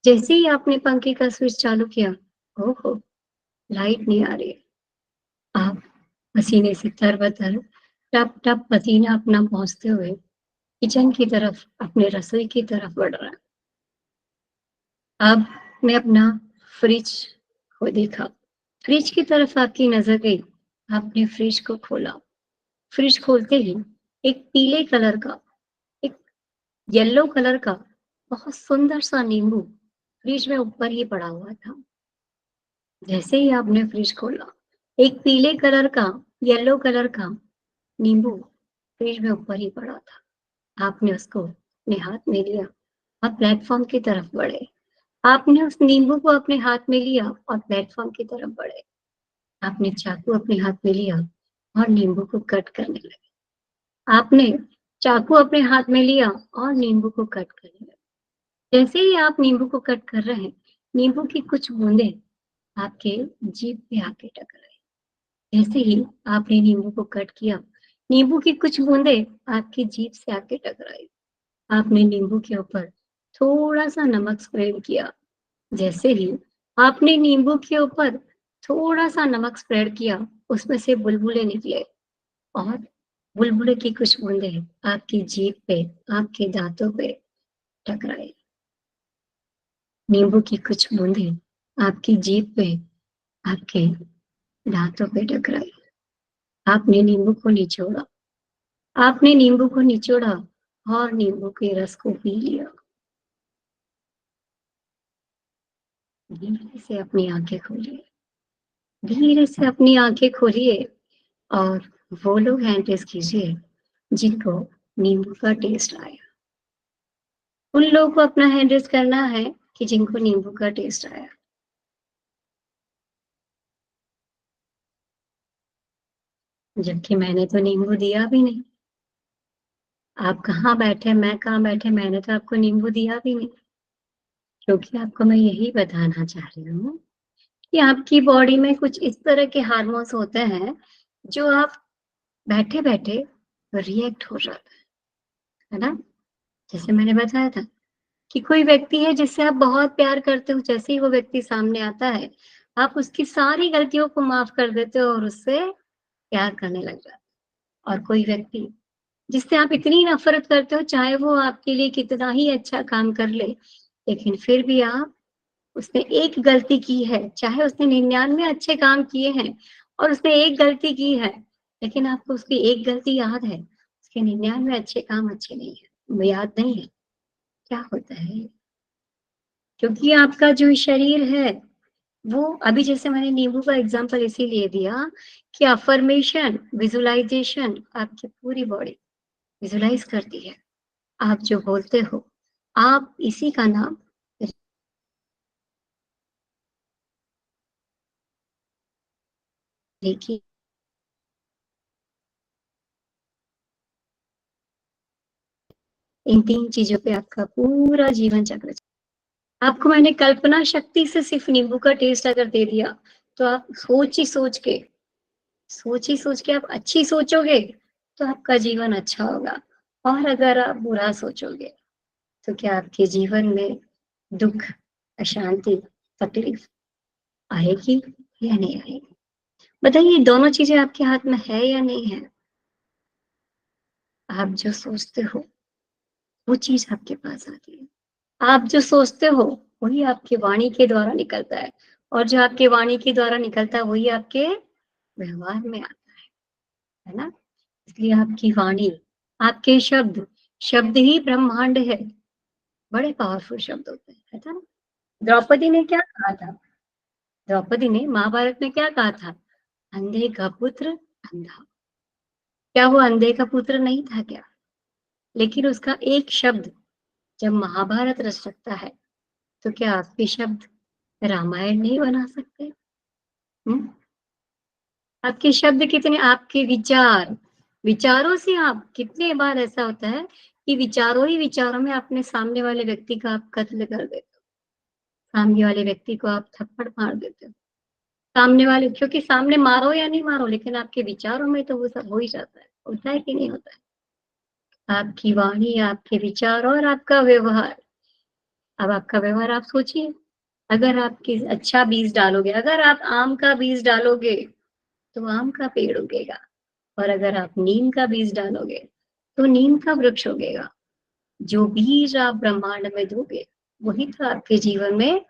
जैसे ही आपने पंखे का स्विच चालू किया, ओहो! लाइट नहीं आ रही है। आप पसीने से तर-बतर, टप-टप पसीना अपना पोंछते हुए किचन की तरफ, अपने रसोई की तरफ बढ़ रहा है। अब मैं अपना फ्रिज को देखा, फ्रिज की तरफ आपकी नज़र गई, आपने फ्रिज को खोला। फ्रिज खोलते ही एक पीले कलर का, एक येलो कलर का बहुत सुंदर सा नींबू फ्रिज में ऊपर ही पड़ा हुआ था। जैसे ही आपने फ्रिज खोला, एक पीले कलर का, येलो कलर का नींबू फ्रिज में ऊपर ही पड़ा था। आपने उसको अपने हाथ में लिया और प्लेटफ़ॉर्म की तरफ बढ़े। आपने उस नींबू को अपने हाथ में लिया और प्लेटफ़ॉर्म की तरफ बढ़े। आपने चाकू अपने हाथ में लिया और नींबू को कट करने लगे। आपने चाकू अपने हाथ में लिया और नींबू को कट करने लगे। जैसे ही आप नींबू को कट कर रहे हैं, नींबू की कुछ बूंदें आपके जीभ पे आके टकराई। जैसे ही आपने नींबू को कट किया, नींबू की कुछ बूंदें आपकी जीभ से आके टकराई। आपने नींबू के ऊपर थोड़ा-सा नमक स्प्रेड किया। जैसे ही आपने नींबू के ऊपर थोड़ा-सा नमक स्प्रेड किया, उसमें से बुलबुले निकले और बुलबुले की कुछ बूंदें आपकी जीभ पे, आपके दाँतों पे टकराई। नींबू की कुछ बूंदें आपकी जीभ पे, आपके दाँतों पे टकराई। आपने नींबू को निचोड़ा, आपने नींबू को निचोड़ा और नींबू के रस को पी लिया। धीरे से अपनी आँखें खोलिए, धीरे से अपनी आँखें खोलिए और वो लोग हैंड टेस्ट कीजिए जिनको नींबू का टेस्ट आया। उन लोगों को अपना हैंड रेज़ करना है कि जिनको नींबू का टेस्ट आया। जबकि मैंने तो नींबू दिया भी नहीं। आप कहाँ बैठे, मैं कहाँ बैठे, मैंने तो आपको नींबू दिया भी नहीं। क्योंकि आपको मैं यही बताना चाह रही हूँ कि आपकी बॉडी में कुछ इस तरह के हार्मोन्स होते हैं, जो आप बैठे-बैठे रिएक्ट हो जाते है ना? जैसे मैंने बताया था कि कोई व्यक्ति है जिससे आप बहुत प्यार करते हो, जैसे ही वो व्यक्ति सामने आता है, आप उसकी सारी गलतियों को माफ़ कर देते हो और उससे प्यार करने लग जाते हो। और कोई व्यक्ति जिससे आप इतनी नफ़रत करते हो, चाहे वो आपके लिए कितना ही अच्छा काम कर ले, लेकिन फिर भी आप उसने एक गलती की है, चाहे उसने 99 अच्छे काम किए हैं और उसने एक गलती की है, लेकिन आपको उसकी एक गलती याद है, उसके 99 अच्छे काम अच्छे नहीं हैं, वो याद नहीं है। क्या होता है? क्योंकि आपका जो शरीर है, वो अभी जैसे मैंने नींबू का एग्ज़ाम्पल इसीलिए दिया कि अफ़र्मेशन, विज़ुअलाइज़ेशन आपकी पूरी बॉडी विज़ुअलाइज़ करती है। आप जो बोलते हो, आप इसी का नाम रेकी। इन 3 चीज़ों पे आपका पूरा जीवन चक्र आपको मैंने कल्पना शक्ति से सिर्फ़ नींबू का टेस्ट अगर दे दिया, तो आप सोच ही सोच के आप अच्छी सोचोगे, तो आपका जीवन अच्छा होगा और अगर आप बुरा सोचोगे, तो क्या आपके जीवन में दुःख, अशांति, तकलीफ़ आएगी या नहीं आएगी? बताइए दोनों चीज़ें आपके हाथ में है या नहीं है? आप जो सोचते हो, वो चीज़ आपके पास आती है। आप जो सोचते हो, वही आपकी वाणी के द्वारा निकलता है और जो आपकी वाणी के द्वारा निकलता है, वही आपके व्यवहार में आता है ना? इसलिए आपकी वाणी, आपके शब्द, शब्द ही ब्रह्मांड है। बड़े पावरफुल शब्द होते हैं, है ना? द्रौपदी ने क्या कहा था? द्रौपदी ने महाभारत में क्या कहा था? अंधे का पुत्र अंधा। क्या वो अंधे का पुत्र नहीं था क्या? लेकिन उसका एक शब्द जब महाभारत रच सकता है, तो क्या आपके शब्द रामायण नहीं बना सकते? हुँ? आपके शब्द कितने आपके विचार, विचारों से आप कितने बार ऐसा होता है कि विचारों ही विचारों में अपने सामने वाले व्यक्ति का आप कत्ल कर देते हो। सामने वाले व्यक्ति को आप थप्पड़ मार देते हो। सामने वाले क्योंकि सामने मारो या नहीं मारो लेकिन आपके विचारों में तो वो सब हो ही जाता है। होता है कि नहीं होता है? आपकी वाणी, आपके विचार और आपका व्यवहार। अब आपका व्यवहार आप सोचिए, अगर आप किस अच्छा बीज डालोगे, अगर आप आम का बीज डालोगे, तो आम का पेड़ उगेगा और अगर आप नीम का बीज डालोगे, तो नीम का वृक्ष उगेगा। जो बीज आप ब्रह्मांड में दोगे वही तो आपके जीवन में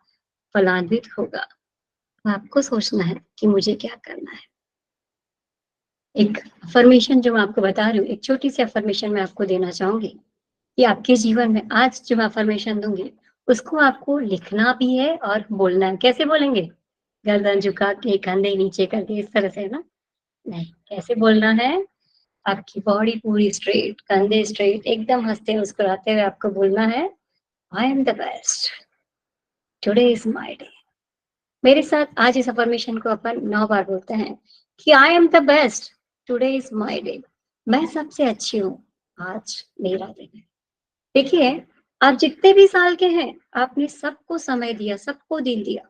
फलान्वित होगा। तो आपको सोचना है कि मुझे क्या करना है। एक अफर्मेशन जो मैं आपको बता रही हूँ, एक छोटी सी अफर्मेशन मैं आपको देना चाहूंगी कि आपके जीवन में आज जो मैं अफर्मेशन दूंगी उसको आपको लिखना भी है और बोलना है। कैसे बोलेंगे? गर्दन झुका के, कंधे नीचे करके, इस तरह से ना नहीं। कैसे बोलना है? आपकी बॉडी पूरी स्ट्रेट, कंधे स्ट्रेट, एकदम हंसते मुस्कुराते हुए आपको बोलना है, I am the best, today is my day. मेरे साथ आज इस अफर्मेशन को अपन 9 बार बोलते हैं कि I am the best, today is my day. मैं सबसे अच्छी हूँ, आज मेरा दिन है। देखिए, आप जितने भी साल के हैं, आपने सबको समय दिया, सबको दिन दिया।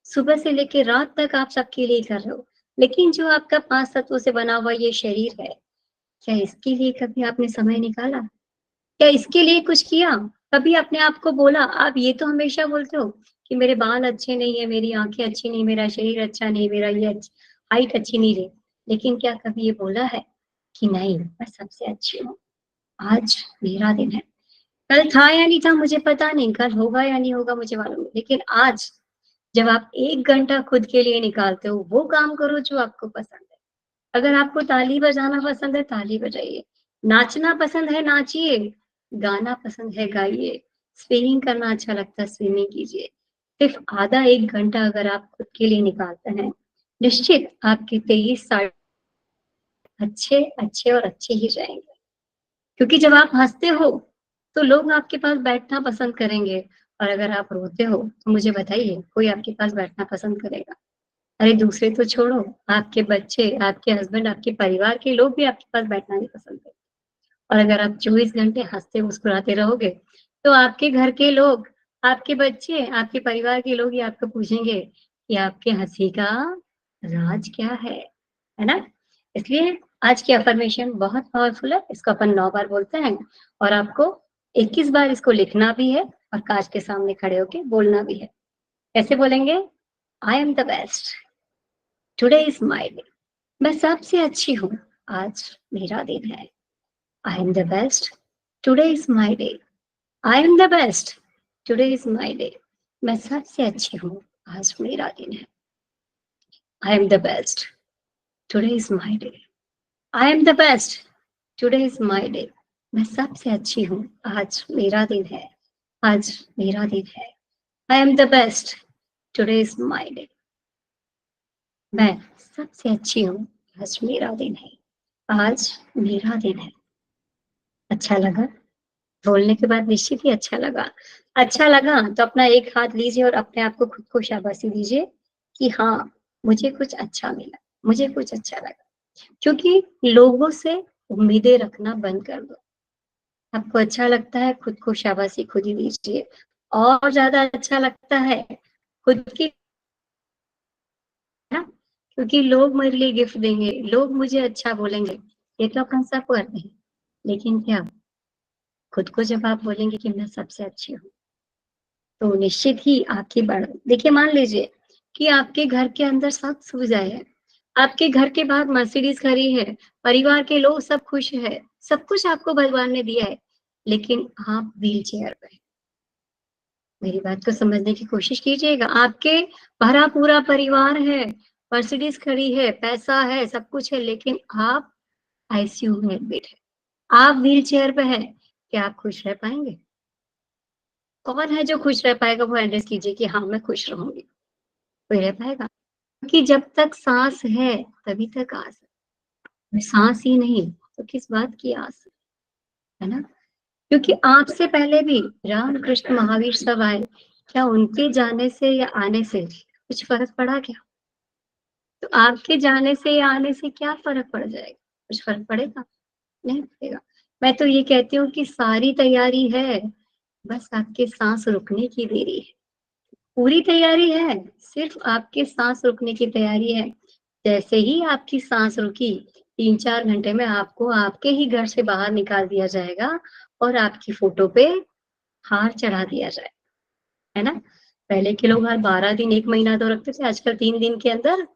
सुबह से लेकर रात तक आप सबके लिए कर रहे हो। लेकिन जो आपका 5 तत्वों से बना हुआ ये शरीर है, क्या इसके लिए कभी आपने समय निकाला? क्या इसके लिए कुछ किया? कभी अपने आप को बोला? आप ये तो हमेशा बोलते हो कि मेरे बाल अच्छे नहीं है, मेरी आंखें अच्छी नहीं, मेरा शरीर अच्छा नहीं, मेरा ये हाइट अच्छी नहीं रही। लेकिन क्या कभी ये बोला है कि नहीं, मैं सबसे अच्छी हूँ, आज मेरा दिन है। कल था या नहीं था मुझे पता नहीं, कल होगा या नहीं होगा मुझे मालूम नहीं, लेकिन आज जब आप 1 घंटा खुद के लिए निकालते हो, वो काम करो जो आपको पसंद है। अगर आपको ताली बजाना पसंद है, ताली बजाइए। नाचना पसंद है, नाचिए। गाना पसंद है, गाइए। स्विमिंग करना अच्छा लगता है, स्विमिंग कीजिए। सिर्फ आधा 1 घंटा अगर आप खुद के लिए निकालते हैं, निश्चित आपके 23 साल अच्छे, अच्छे और अच्छे ही जाएँगे। क्योंकि जब आप हँसते हो, तो लोग आपके पास बैठना पसंद करेंगे, और अगर आप रोते हो, तो मुझे बताइए, कोई आपके पास बैठना पसंद करेगा? अरे दूसरे तो छोड़ो, आपके बच्चे, आपके हस्बैंड, आपके परिवार के लोग भी आपके पास बैठना नहीं पसंद करते। और अगर आप 24 घंटे हँसते मुस्कुराते रहोगे, तो आपके घर के लोग, आपके बच्चे, आपके परिवार के लोग ही आपको पूछेंगे कि आपके हँसी का राज क्या है ना? इसलिए आज की अफ़र्मेशन बहुत पावरफुल है, इसको अपन 9 बार बोलते हैं और आपको 21 बार इसको लिखना भी है और काँच के सामने खड़े होके बोलना भी है। कैसे बोलेंगे? I am the best, today is my day. मैं सबसे अच्छी हूँ, आज मेरा दिन है। I am the best, today is my day. I am the best, today is my day. मैं सबसे अच्छी हूँ, आज मेरा दिन है। I am the best, today is my day. I am the best, today is my day. मैं सबसे अच्छी हूँ, आज मेरा दिन है। आज मेरा दिन है। I am the best, today is my day. मैं सबसे अच्छी हूँ, आज मेरा दिन है। आज मेरा दिन है। अच्छा लगा? बोलने के बाद निश्चित ही अच्छा लगा। अच्छा लगा तो अपना एक हाथ लीजिए और अपने आप को खुद को शाबाशी दीजिए कि हाँ, मुझे कुछ अच्छा मिला, मुझे कुछ अच्छा लगा। क्योंकि लोगों से उम्मीदें रखना बंद कर दो। आपको अच्छा लगता है, खुद को शाबाशी खुद ही दीजिए। और ज़्यादा अच्छा लगता है खुद की, है ना? क्योंकि लोग मेरे लिए गिफ्ट देंगे, लोग मुझे अच्छा बोलेंगे, ये तो अपन सब करते हैं। लेकिन क्या खुद को जब आप बोलेंगे कि मैं सबसे अच्छी हूँ, तो निश्चित ही आपकी बढ़ देखिए, मान लीजिए कि आपके घर के अंदर सब सुविधाएँ हैं, आपके घर के बाहर मर्सिडीज़ खड़ी है, परिवार के लोग सब खुश हैं, सब कुछ आपको भगवान ने दिया है, लेकिन आप व्हीलचेयर पे हैं। मेरी बात को समझने की कोशिश कीजिएगा। आपके भरा पूरा परिवार है, मर्सिडीज़ खड़ी है, पैसा है, सब कुछ है, लेकिन आप आईसीयू में एडमिट हैं। आप व्हीलचेयर पे हैं, क्या आप खुश रह पाएँगे? कौन है जो खुश रह पाएगा? वो एड्रेस कीजिए कि हाँ, मैं खुश रहूँगी। कोई रह पाएगा? क्योंकि जब तक साँस है, तभी तक आस है। साँस ही नहीं, तो किस बात की आस है ना? क्योंकि आपसे पहले भी राम, कृष्ण, महावीर सब आए। क्या उनके जाने से या आने से कुछ फ़र्क पड़ा क्या? तो आपके जाने से या आने से क्या फ़र्क पड़ जाएगा? कुछ फ़र्क पड़ेगा? नहीं पड़ेगा। मैं तो ये कहती हूँ कि सारी तैयारी है, बस आपके साँस रुकने की देरी है। पूरी तैयारी है, सिर्फ़ आपके साँस रुकने की तैयारी है। जैसे ही आपकी साँस रुकी, 3-4 घंटे में आपको आपके ही घर से बाहर निकाल दिया जाएगा और आपकी फ़ोटो पे हार चढ़ा दिया जाएगा, है ना? पहले के लोग हर 12 दिन, 1 महीना तो रखते थे, आजकल 3 दिन के अंदर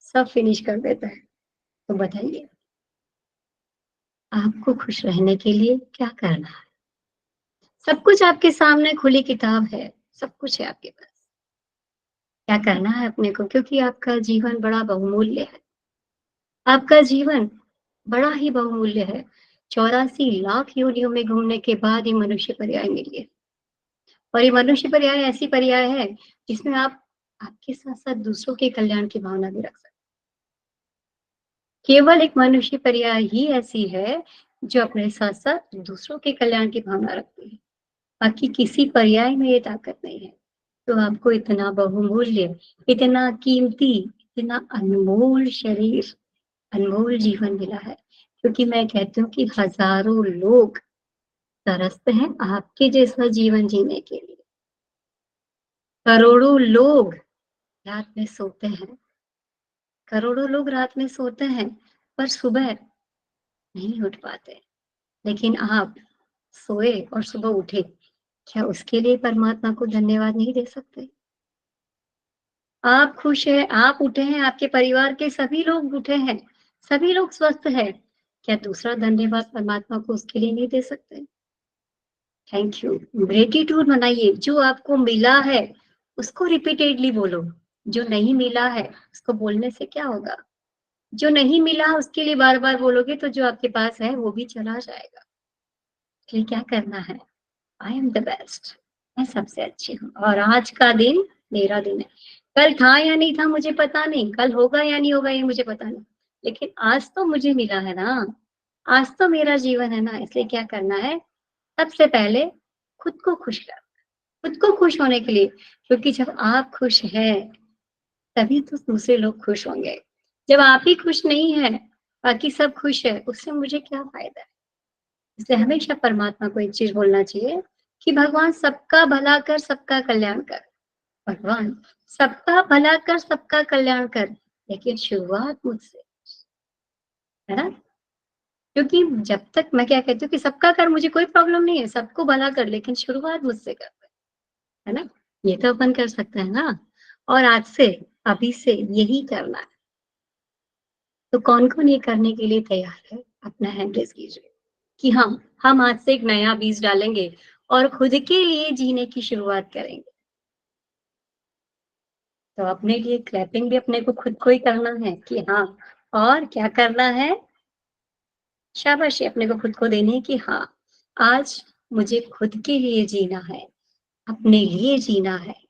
सब फिनिश कर देते हैं। तो बताइए, आपको खुश रहने के लिए क्या करना है? सब कुछ आपके सामने खुली किताब है, सब कुछ है आपके पास। क्या करना है अपने को, क्योंकि आपका जीवन बड़ा बहुमूल्य है। आपका जीवन बड़ा ही बहुमूल्य है। 84 लाख योनियों में घूमने के बाद ये मनुष्य पर्याय मिली है। और ये मनुष्य पर्याय ऐसी पर्याय है जिसमें आप आपके साथ-साथ दूसरों के कल्याण की भावना भी रख सकते हैं। केवल एक मनुष्य पर्याय ही ऐसी है जो अपने साथ-साथ दूसरों के कल्याण की भावना रखती है। बाकी किसी पर्याय में ये ताकत नहीं है। तो आपको इतना बहुमूल्य, इतना कीमती, इतना अनमोल शरीर, अनमोल जीवन मिला है। क्योंकि मैं कहती हूँ कि हज़ारों लोग तरसते हैं आपके जैसा जीवन जीने के लिए। करोड़ों लोग रात में सोते हैं, करोड़ों लोग रात में सोते हैं, पर सुबह नहीं उठ पाते। लेकिन आप सोए और सुबह उठे, क्या उसके लिए परमात्मा को धन्यवाद नहीं दे सकते? आप खुश हैं, आप उठे हैं, आपके परिवार के सभी लोग उठे हैं, सभी लोग स्वस्थ हैं। क्या दूसरा धन्यवाद परमात्मा को उसके लिए नहीं दे सकते? Thank you. ग्रेटिट्यूड मनाइए, जो आपको मिला है, उसको रिपीटेडली बोलो। जो नहीं मिला है, उसको बोलने से क्या होगा? जो नहीं मिला उसके लिए बार-बार बोलोगे तो जो आपके पास है, वो भी चला जाएगा। इसलिए क्या करना है? आई एम द बेस्ट, मैं सबसे अच्छी हूँ और आज का दिन मेरा दिन है। कल था या नहीं था मुझे पता नहीं, कल होगा या नहीं होगा ये मुझे पता नहीं, लेकिन आज तो मुझे मिला है ना, आज तो मेरा जीवन है ना, इसलिए क्या करना है? सबसे पहले खुद को खुश कर, खुद को खुश होने के लिए, क्योंकि जब आप खुश हैं, तभी तो दूसरे लोग खुश होंगे। जब आप ही खुश नहीं हैं, बाकी सब खुश है, उससे मुझे क्या फ़ायदा है? इसलिए हमेशा परमात्मा को एक चीज़ बोलना चाहिए कि भगवान सबका भला कर, सबका कल्याण कर। भगवान सबका भला कर, सबका कल्याण कर, लेकिन शुरुआत मुझसे, है ना? क्योंकि जब तक मैं क्या कहती हूँ कि सबका कर, मुझे कोई प्रॉब्लम नहीं है, सबको भला कर, लेकिन शुरुआत मुझसे कर, है ना? ये तो अपन कर सकते हैं ना? और आज से, अभी से यही करना है। तो कौन-कौन ये करने के लिए तैयार है? अपना हैंड रेज़ कीजिए कि हाँ, हम आज से एक नया बीज डालेंगे और खुद के लिए जीने की शुरुआत करेंगे। तो अपने लिए क्लैपिंग भी अपने को खुद को ही करना है कि हाँ, और क्या करना है? शाबाशी अपने को खुद को देनी है कि हाँ, आज मुझे खुद के लिए जीना है, अपने लिए जीना है।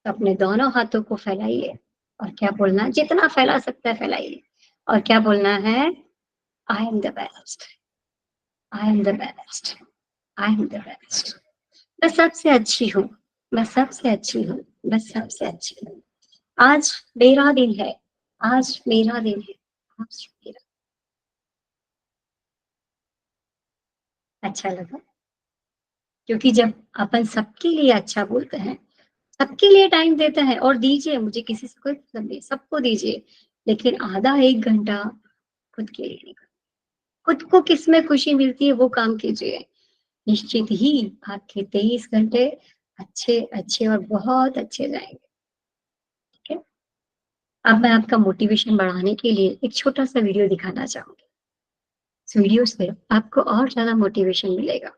तो अपने दोनों हाथों को फैलाइए और क्या बोलना है? जितना फैला सकता है फैलाइए और क्या बोलना है? I am the best, I am the best, I am the best. मैं सबसे अच्छी हूँ, मैं सबसे अच्छी हूँ, मैं सबसे अच्छी हूँ। आज मेरा दिन है, आज मेरा दिन है, आज मेरा। अच्छा लगा? क्योंकि जब अपन सबके लिए अच्छा बोलते हैं, सबके लिए टाइम देते हैं और दीजिए, मुझे किसी से कोई मतलब नहीं, सबको दीजिए, लेकिन आधा 1 घंटा खुद के लिए निकालिए। खुद को किसमें खुशी मिलती है वो काम कीजिए। निश्चित ही आपके 23 घंटे अच्छे और बहुत अच्छे जाएँगे, ठीक है? अब मैं आपका मोटिवेशन बढ़ाने के लिए एक छोटा-सा वीडियो दिखाना चाहूँगी। इस वीडियो से आपको और ज़्यादा मोटिवेशन मिलेगा।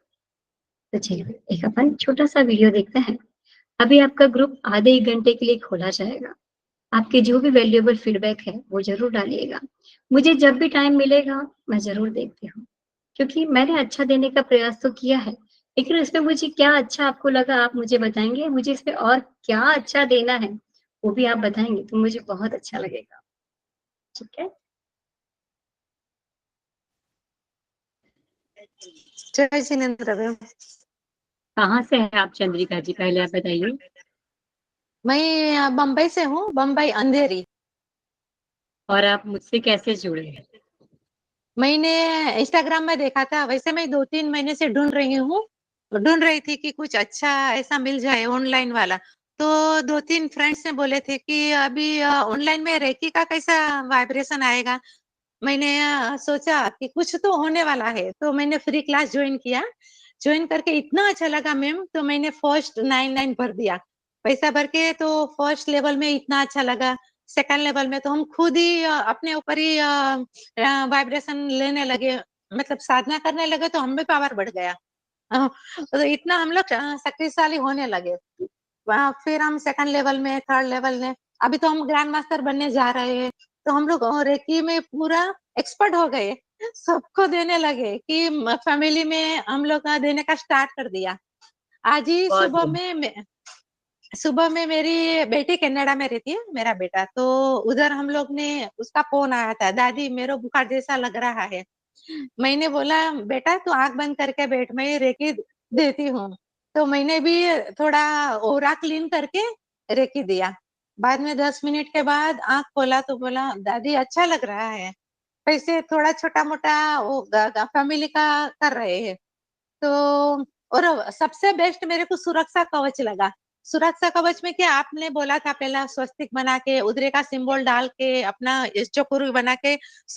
तो चलिए एक अपन छोटा-सा वीडियो देखते हैं। अभी आपका ग्रुप आधे 1 घंटे के लिए खोला जाएगा। आपके जो भी वैल्यूएबल फीडबैक है, वो ज़रूर डालिएगा। मुझे जब भी टाइम मिलेगा, मैं ज़रूर देखती हूँ, क्योंकि मैंने अच्छा देने का प्रयास तो किया है, लेकिन इसमें मुझे क्या अच्छा आपको लगा, आप मुझे बताएँगे? मुझे इसमें और क्या अच्छा देना है, वो भी आप बताएँगे, तो मुझे बहुत अच्छा लगेगा, ठीक है? जय जिनेन्द्र मैम। कहाँ से हैं आप चंद्रिका जी, पहले आप बताइए? मैं बम्बई से हूँ, बम्बई अंधेरी। और आप मुझसे कैसे जुड़े? मैंने इंस्टाग्राम में देखा था, वैसे मैं 2-3 महीने से ढूँढ रही थी कि कुछ अच्छा ऐसा मिल जाए ऑनलाइन वाला। तो 2-3 फ्रेंड्स ने बोले थे कि अभी ऑनलाइन में रेकी का कैसा वाइब्रेशन आएगा। मैंने सोचा कि कुछ तो होने वाला है, तो मैंने फ्री क्लास जॉइन किया। जॉइन करके इतना अच्छा लगा मैम, तो मैंने फर्स्ट 99 भर दिया। पैसा भर के तो फर्स्ट लेवल में इतना अच्छा लगा, सेकंड लेवल में तो हम खुद ही अपने ऊपर ही वाइब्रेशन लेने लगे। मतलब साधना करने लगे तो हम में पावर बढ़ गया। तो इतना हम लोग शक्तिशाली होने लगे। फिर हम सेकंड लेवल में, थर्ड लेवल में, अभी तो हम ग्रैंड मास्टर बनने जा रहे हैं। तो हम लोग रेकी में पूरा एक्सपर्ट हो गए, सबको देने लगे कि फैमिली में हम लोग देने का स्टार्ट कर दिया। आज ही बहुत बढ़िया। सुबह में मेरी बेटी कनाडा में रहती है, मेरा बेटा, तो उधर हम लोग ने, उसका फोन आया था, दादी मेरे बुखार जैसा लग रहा है। मैंने बोला बेटा तू आंख बंद करके बैठ, मैं रेकी देती हूँ। तो मैंने भी थोड़ा ओरा क्लीन करके रेकी दिया। बाद में 10 मिनट के बाद आंख खोला तो बोला दादी अच्छा लग रहा है। ऐसे थोड़ा छोटा मोटा वो फैमिली का कर रहे हैं। तो और सबसे बेस्ट मेरे को सुरक्षा कवच लगा। सुरक्षा कवच में क्या आपने बोला था, पहला स्वस्तिक बना के उधरे का सिंबल डाल के अपना चक्र बना के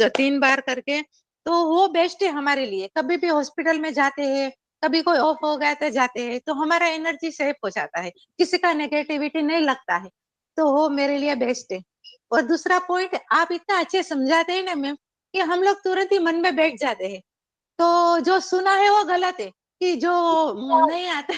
3 बार करके, तो वो बेस्ट है हमारे लिए। कभी भी हॉस्पिटल में जाते हैं, कभी कोई ऑफ हो गया तो जाते हैं, तो हमारा एनर्जी सेफ हो जाता है, किसी का नेगेटिविटी नहीं लगता है। तो वो मेरे लिए बेस्ट है। और दूसरा पॉइंट, आप इतना अच्छे समझाते हैं ना मैम, कि हम लोग तुरंत ही मन में बैठ जाते हैं। तो जो सुना है वो गलत है, कि जो नहीं आता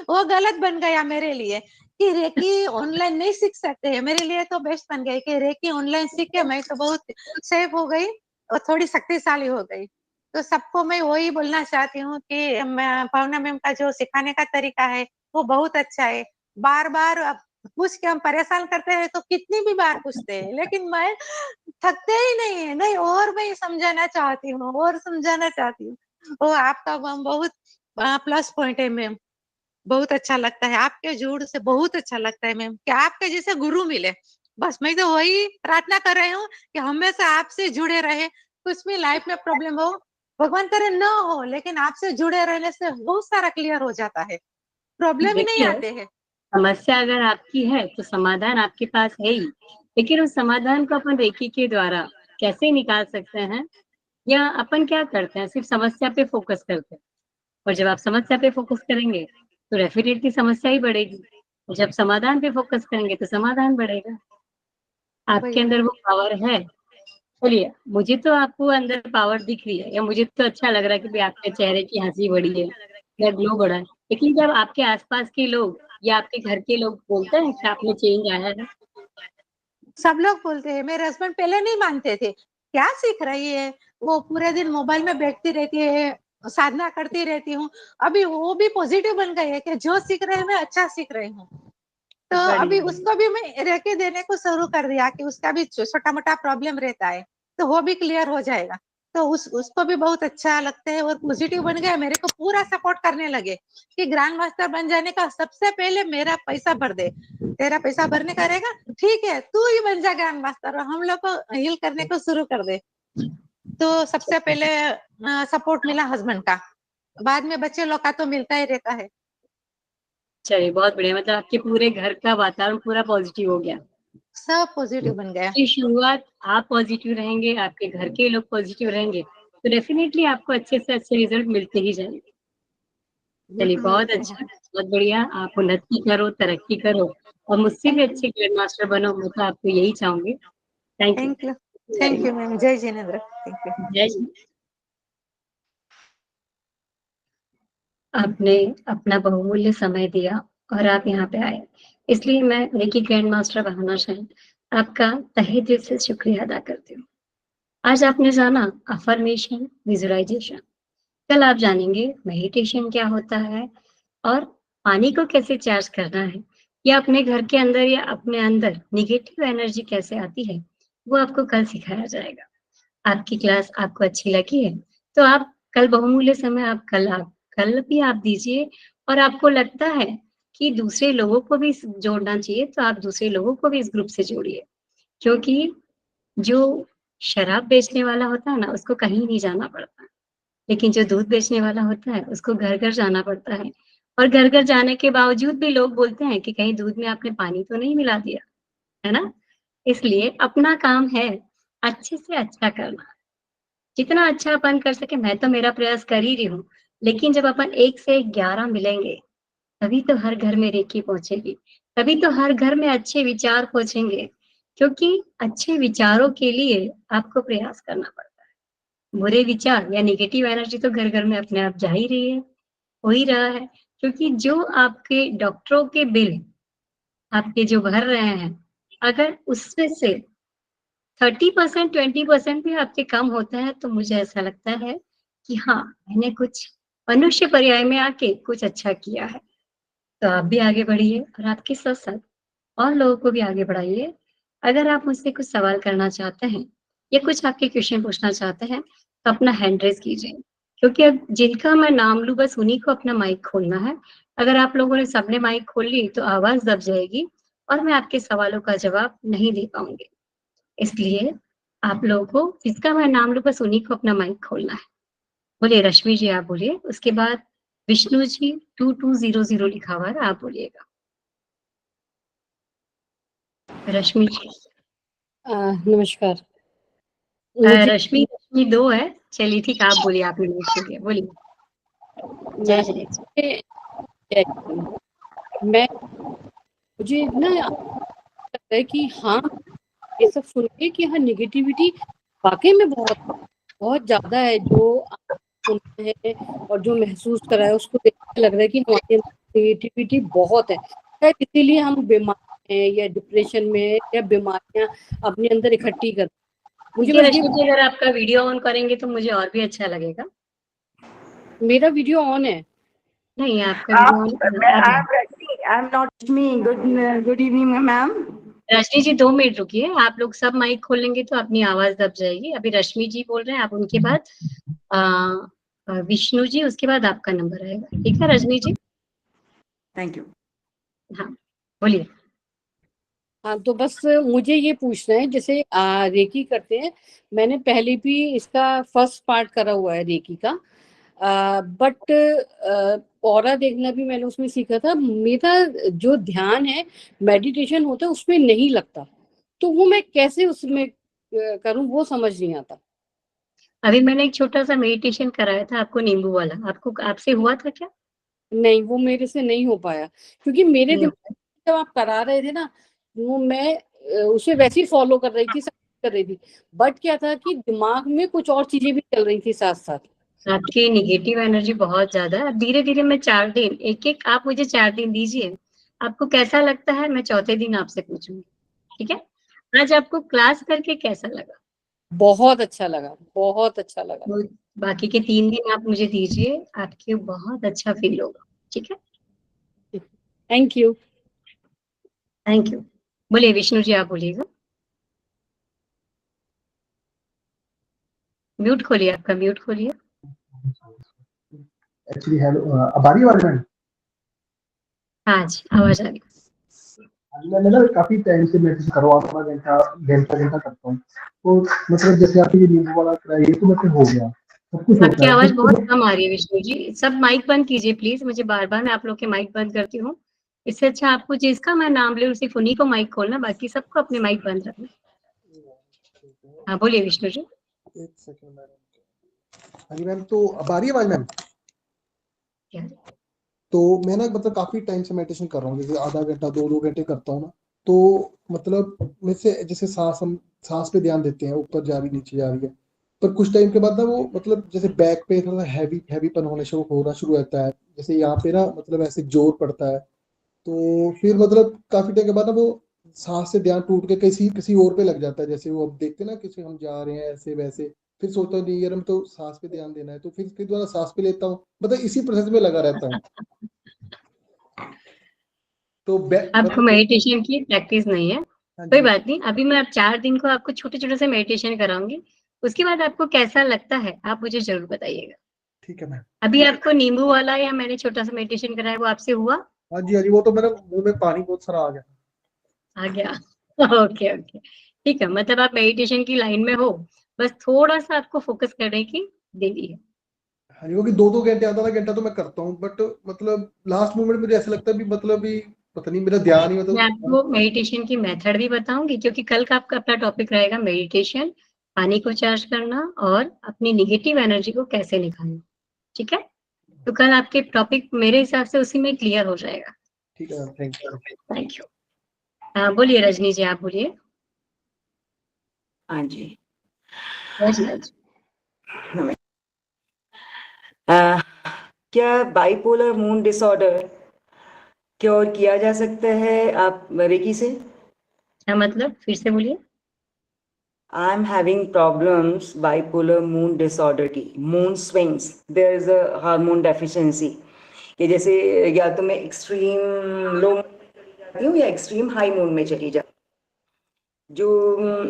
वो गलत बन गया मेरे लिए, कि रेकी ऑनलाइन नहीं सीख सकते हैं। मेरे लिए तो बेस्ट बन गया कि रेकी ऑनलाइन सीख के मैं तो बहुत सेफ हो गई और थोड़ी शक्तिशाली हो गई। तो सबको मैं वही बोलना चाहती हूँ कि भावना मैम का जो सिखाने का तरीका है वो बहुत अच्छा है। बार बार पूछ के हम परेशान करते हैं तो कितनी भी बार पूछते हैं, लेकिन मैं थकते ही नहीं है, नहीं और मैं समझाना चाहती हूँ और समझाना चाहती हूँ। वो आपका बहुत प्लस पॉइंट है मैम। बहुत अच्छा लगता है आपके जुड़ से, बहुत अच्छा लगता है मैम कि आपके जैसे गुरु मिले। बस मैं तो वही प्रार्थना कर रही हूँ कि हमेशा आपसे जुड़े रहे। कुछ भी लाइफ में प्रॉब्लम हो, भगवान करे न हो, लेकिन आपसे जुड़े रहने से बहुत सारा क्लियर हो जाता है, प्रॉब्लम ही नहीं देखिए, आते हैं। समस्या अगर आपकी है तो समाधान आपके पास है ही, लेकिन उस समाधान को अपन रेकी के द्वारा कैसे निकाल सकते हैं, या अपन क्या करते हैं, सिर्फ समस्या पे फोकस करते हैं। और जब आप समस्या पे फोकस करेंगे तो डेफिनेटली समस्या ही बढ़ेगी, और जब समाधान पे फोकस करेंगे तो समाधान बढ़ेगा। आपके वही अंदर वो पावर है। चलिए, मुझे तो आपको अंदर पावर दिख रही है, या मुझे तो अच्छा लग रहा है कि भाई आपके चेहरे की हंसी बढ़ी है या ग्लो बढ़ा है। लेकिन जब आपके आसपास के लोग या आपके घर के लोग बोलते हैं कि आप में चेंज आया है। सब लोग बोलते हैं, मेरे हस्बैंड पहले नहीं मानते थे, क्या सीख रही है, वो पूरे दिन मोबाइल में बैठती रहती है, साधना करती रहती हूँ। अभी वो भी पॉजिटिव बन गए है कि जो सीख रहे हैं मैं अच्छा सीख रही हूँ। तो अभी बढ़िया। उसको भी मैं रेकी देने को शुरू कर दिया कि उसका भी छोटा मोटा प्रॉब्लम रहता है, तो वो भी क्लियर हो जाएगा। तो उसको भी बहुत अच्छा लगता है और पॉजिटिव बन गया, मेरे को पूरा सपोर्ट करने लगे कि ग्रैंड मास्टर बन जाने का सबसे पहले मेरा पैसा भर दे, तेरा पैसा भरने का रहेगा, ठीक है तू ही बन जा ग्रैंड मास्टर और हम लोग को हील करने को शुरू कर दे। तो सबसे पहले सपोर्ट मिला हस्बैंड का, बाद में बच्चे लोग का तो मिलता ही रहता है। चलिए, बहुत बढ़िया, मतलब आपके पूरे घर का वातावरण पूरा पॉजिटिव हो गया। सब पॉजिटिव बन गया। की शुरुआत आप पॉजिटिव रहेंगे, आपके घर के लोग पॉजिटिव रहेंगे, तो डेफिनेटली आपको अच्छे से अच्छे रिजल्ट मिलते ही जाएंगे। चलिए, बिल्कुल बहुत मिलते हैं। अच्छा, बहुत बढ़िया। आप उन्नति करो, तरक्की करो, और मुझसे भी थैंक यू। अच्छे ग्रैंड मास्टर बनो, मैं तो आपको यही चाहूंगी। Thank you thank you. Very thank you much. Ma'am, जय जिनेन्द्र, थैंक यू। जय हिंद। आपने अपना बहुमूल्य समय दिया और आप यहाँ पे आए, इसलिए मैं रेकी ग्रैंड मास्टर भावना शाह आपका तहे दिल से शुक्रिया अदा करती हूँ। आज आपने जाना अफर्मेशन, विजुअलाइजेशन। कल आप जानेंगे मेडिटेशन क्या होता है, और पानी को कैसे चार्ज करना है, या अपने घर के अंदर या अपने अंदर नेगेटिव एनर्जी कैसे आती है, वो आपको कल सिखाया जाएगा। आपकी क्लास आपको अच्छी लगी है तो आप कल बहुमूल्य समय आप कल भी आप दीजिए, और आपको लगता है कि दूसरे लोगों को भी जोड़ना चाहिए तो आप दूसरे लोगों को भी इस ग्रुप से जोड़िए। क्योंकि जो शराब बेचने वाला होता है ना, उसको कहीं नहीं जाना पड़ता, लेकिन जो दूध बेचने वाला होता है उसको घर-घर जाना पड़ता है, और घर-घर जाने के बावजूद भी लोग बोलते हैं कि कहीं दूध में आपने पानी तो नहीं मिला दिया, है ना? इसलिए अपना काम है अच्छे से अच्छा करना। जितना अच्छा अपन कर सके, मैं तो मेरा प्रयास कर ही रही हूँ, लेकिन जब अपन 1 से 11 मिलेंगे, तभी तो हर घर में रेकी पहुँचेगी, तभी तो हर घर में अच्छे विचार पहुँचेंगे, क्योंकि अच्छे विचारों के लिए आपको प्रयास करना पड़ता है। बुरे विचार या नेगेटिव एनर्जी तो घर घर में अपने आप जा ही रही है, हो ही रहा है, क्योंकि जो आपके डॉक्टरों के बिल आपके जो भर रहे हैं, अगर उसमें से 30% 20% भी आपके कम होता है, तो मुझे ऐसा लगता है कि हाँ, मैंने कुछ मनुष्य पर्याय में आके कुछ अच्छा किया है। तो आप भी आगे बढ़िए और आपके साथ-साथ और लोगों को भी आगे बढ़ाइए। अगर आप मुझसे कुछ सवाल करना चाहते हैं या कुछ आपके क्वेश्चन पूछना चाहते हैं, तो अपना हैंड रेज़ कीजिए, क्योंकि अब जिनका मैं नाम लूँ बस उन्हीं को अपना माइक खोलना है। अगर आप लोगों ने सबने माइक खोल ली तो आवाज़ दब जाएगी और मैं आपके सवालों का जवाब नहीं दे पाऊँगी। इसलिए आप लोगों को जिसका मैं नाम लूँ बस उन्हीं को अपना माइक खोलना है। बोलिए रश्मि जी आप बोलिए, उसके बाद विष्णु जी 2200 लिखा हुआ है, आप बोलिएगा। रश्मि जी। नमस्कार। मुझे रश्मि रश्मि 2 है। चलिए ठीक है, आप बोलिए, आपने म्यूट कर दिया, बोलिए। जय मैं जगन्नाथ। मैं मुझे ना लगता है कि हाँ, ये सब सुन के कि हाँ नेगेटिविटी वाकई में बहुत बहुत ज्यादा है। जो आप सुनते हैं और जो महसूस करा है उसको देख के लग रहा है कि हमारे अंदर नेगेटिविटी बहुत है। शायद इसीलिए हम बीमार हैं या डिप्रेशन में या बीमारियां अपने अंदर इकट्ठी करते हैं। मुझे देखिए बस ये, रश्मि जी, अगर आपका वीडियो ऑन करेंगे तो मुझे और भी अच्छा लगेगा। मेरा वीडियो ऑन है। नहीं, आपका वीडियो ऑन अब है। I'm not me. Good evening, ma'am. Rashmi ji 2 minute रुकिए, आप लोग सब माइक खोलेंगे तो अपनी आवाज़ दब जाएगी। अभी रश्मि जी बोल रहे हैं, आप उनके बाद विष्णु जी, उसके बाद आपका नंबर आएगा। ठीक है रश्मि जी? Thank you. हाँ, बोलिए। हाँ, तो बस मुझे ये पूछना है, जैसे रेकी करते हैं, मैंने पहले भी इसका फर्स्ट पार्ट करा हुआ है रेकी का, बट ऑरा देखना भी मैंने उसमें सीखा था। मेरा जो ध्यान है, मेडिटेशन होता है, उसमें नहीं लगता। तो वो मैं कैसे उसमें करूं, वो समझ नहीं आता। अभी मैंने एक छोटा-सा मेडिटेशन कराया था आपको नींबू वाला, आपको आपसे हुआ था क्या? नहीं, वो मेरे से नहीं हो पाया, क्योंकि मेरे नहीं दिमाग में जब आप करा रहे थे ना, वो मैं उसे वैसे ही फॉलो कर रही थी, सब कर रही थी, बट क्या था कि दिमाग में कुछ और चीजें भी चल रही थी साथ साथ। आपकी नेगेटिव एनर्जी बहुत ज़्यादा है। धीरे-धीरे मैं 4 दिन एक-एक आप मुझे 4 दिन दीजिए। आपको कैसा लगता है मैं चौथे दिन आपसे पूछूँगी, ठीक है? आज आपको क्लास करके कैसा लगा? बहुत अच्छा लगा, बहुत अच्छा लगा। तो बाकी के 3 दिन आप मुझे दीजिए, आपको बहुत अच्छा फ़ील होगा, ठीक है? Thank you. Thank you. बोलिए विष्णु जी, आप बोलिएगा। म्यूट खोलिए, आपका म्यूट खोलिए। एक्चुअली हेलो, अब आ रही है आवाज मैम? हाँ जी, आवाज़ आ रही है। मैंने ना काफी टाइम से मैसेज करवा रहा था, घंटा करता हूँ। तो मतलब जैसे आपकी ये नींबू वाला कराया, ये तो मतलब हो गया, सब कुछ आपकी होता है आवाज़ बट बहुत कम आ रही है विष्णु जी। सब माइक बंद कीजिए प्लीज़, मुझे बार-बार मैं आप लोग के माइक बंद करती हूँ। इससे अच्छा आपको जिसका मैं नाम ले सिर्फ़ उन्हीं को माइक खोलना, बाकी सबको अपने माइक बंद रखना। हाँ, बोलिए विष्णु जी। एक सेकंड मैम। हाँ जी मैम, तो अब आ रही है आवाज मैम? क्या? तो मैं ना मतलब काफी टाइम से मेडिटेशन कर रहा हूँ, जैसे आधा घंटा 2-2 घंटे करता हूँ ना। तो मतलब मैं से जैसे हम सांस पे ध्यान देते हैं, ऊपर जा रही नीचे जा रही है, पर कुछ टाइम के बाद ना वो मतलब जैसे बैक पे थोड़ा हैवीपन होना शुरू होता है, जैसे यहाँ पे ना मतलब ऐसे जोर पड़ता है। तो फिर मतलब काफी टाइम के बाद ना वो सांस से ध्यान टूट के किसी किसी और पे लग जाता है, जैसे वो अब देखते हैं ना किसी हम जा रहे हैं ऐसे वैसे। फिर सोचता हूँ नहीं यार, हम तो सांस पे ध्यान देना है, तो फिर दोबारा सांस पे लेता हूँ, मतलब इसी प्रोसेस में लगा रहता हूँ। तो आपको मतलब मेडिटेशन की प्रैक्टिस नहीं है, हाँ कोई जी। बात नहीं। अभी मैं अब 4 दिन को आपको छोटे-छोटे से मेडिटेशन कराऊँगी। उसके बाद आपको कैसा लगता है, आप मुझे ज़रूर बताइएगा। ठीक है मैम। अभी आपको नींबू वाला या मैंने छोटा-सा मेडिटेशन कराया, वो आपसे हुआ? हाँ जी, हाँ जी, वो तो मेरे मुंह में पानी बहुत सारा आ गया। आ गया। Okay, okay. ठीक है, मतलब आप मेडिटेशन की लाइन में हो, बस थोड़ा-सा आपको फ़ोकस करने की देरी है। हाँ जी, क्योंकि 2-2 घंटे आधा-आधा घंटा तो मैं करता हूँ, बट मतलब लास्ट मोमेंट मुझे ऐसा लगता है भी मतलब भी पता नहीं मेरा ध्यान ही मैं मतलब। आपको मेडिटेशन की मेथड भी बताऊँगी, क्योंकि कल का आपका अपना टॉपिक रहेगा मेडिटेशन, पानी को चार्ज करना और अपनी नेगेटिव एनर्जी को कैसे निकालना, ठीक है? तो कल आपके टॉपिक मेरे हिसाब से उसी में क्लियर हो जाएगा। ठीक है ma'am, thank you. Thank you. बोलिए रजनी जी, आप बोलिए। हाँ जी। रजनी जी। क्या बाइपोलर मूड डिसऑर्डर क्योर किया जा सकता है आप रेकी से? क्या मतलब, फिर से बोलिए। I am having problems bipolar mood disorder की, mood swings, there is a hormone deficiency, कि जैसे या तो मैं एक्सट्रीम लो मूड में चली जाती हूँ या एक्सट्रीम हाई मूड में चली जाती हूँ। जो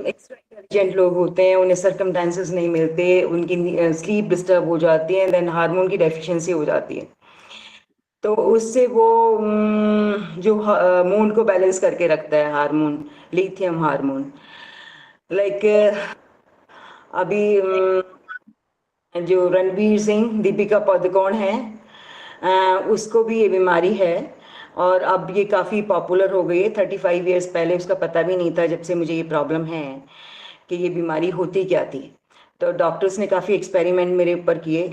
एक्स्ट्रा इंटेलिजेंट लोग होते हैं उन्हें सर्कमस्टेंसेस नहीं मिलते, उनकी स्लीप डिस्टर्ब हो जाती है, देन हार्मोन की डेफिशिएंसी हो जाती है, तो उससे वो जो मूड को बैलेंस करके रखता है हार्मोन, लिथियम हार्मोन, लाइक अभी जो रणवीर सिंह दीपिका पादुकोण है, उसको भी ये बीमारी है और अब ये काफ़ी पॉपुलर हो गई है। 35 इयर्स पहले उसका पता भी नहीं था, जब से मुझे ये प्रॉब्लम है, कि ये बीमारी होती क्या थी। तो डॉक्टर्स ने काफ़ी एक्सपेरिमेंट मेरे ऊपर किए,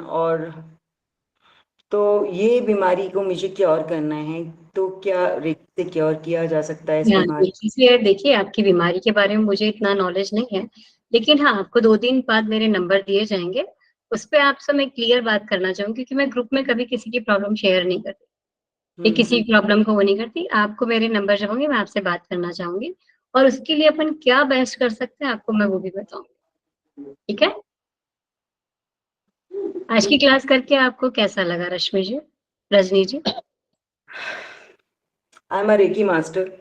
और तो ये बीमारी को मुझे क्योर करना है, तो क्या रेकी से क्योर किया जा सकता है इस बीमारी? रेकी से देखिए, आपकी बीमारी के बारे में मुझे इतना नॉलेज नहीं है, लेकिन हाँ, आपको 2 दिन बाद मेरे नंबर दिए जाएंगे, उस पे आपसे मैं क्लियर बात करना चाहूंगी, क्योंकि मैं ग्रुप में कभी किसी की प्रॉब्लम शेयर नहीं करती, ये किसी प्रॉब्लम को वो नहीं करती। आपको मेरे नंबर जब होंगे मैं आपसे बात करना चाहूंगी, और उसके लिए अपन क्या बेस्ट कर सकते हैं आपको मैं वो भी बताऊंगी, ठीक है। आज की क्लास करके आपको कैसा लगा Rashmi ji, Rajni ji? I am a reiki master,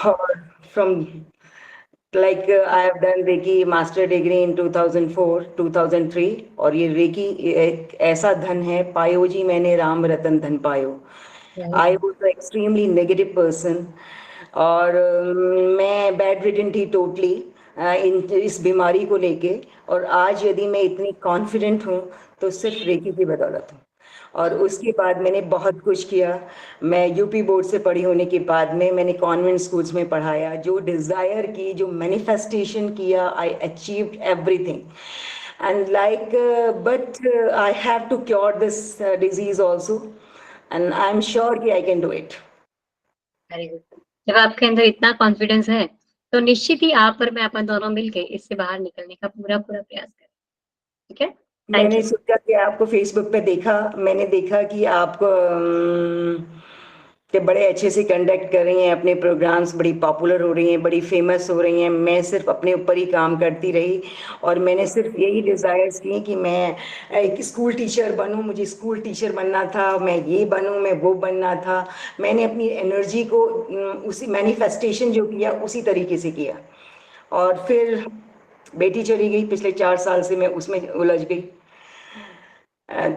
और from like I have done Reiki master degree in 2004 2003, और ये रेकी एक ऐसा धन है, पायो जी मैंने राम रतन धन पायो। I was extremely negative person, और मैं बेड रिडन थी टोटली इस बीमारी को लेके, और आज यदि मैं इतनी कॉन्फिडेंट हूँ तो सिर्फ रेकी की बदौलत हूँ। और उसके बाद मैंने बहुत कुछ किया। मैं यूपी बोर्ड से पढ़ी होने के बाद में मैंने कॉन्वेंट स्कूल्स में पढ़ाया, जो डिज़ायर की, जो मैनिफेस्टेशन किया, I achieved everything, and like but I have to cure this disease also, and I'm sure कि I can do it. Very good. जब आपके अंदर इतना कॉन्फिडेंस है तो निश्चित ही आप और मैं अपन दोनों मिलके इससे बाहर निकलने का पूरा पूरा प्रयास करें, ठीक है। थैंक मैंने यू। सोचा कि आपको फेसबुक पे देखा, मैंने देखा कि आप के बड़े अच्छे से कंडक्ट कर रही हैं अपने प्रोग्राम्स, बड़ी पॉपुलर हो रही हैं, बड़ी फेमस हो रही हैं। मैं सिर्फ अपने ऊपर ही काम करती रही, और मैंने सिर्फ यही डिज़ायर्स की कि मैं एक स्कूल टीचर बनूं, मुझे स्कूल टीचर बनना था, मैं ये बनूं, मैं वो बनना था। मैंने अपनी एनर्जी को उसी मैनिफेस्टेशन जो किया उसी तरीके से किया, और फिर बेटी चली गई, पिछले 4 साल से मैं उसमें उलझ गई,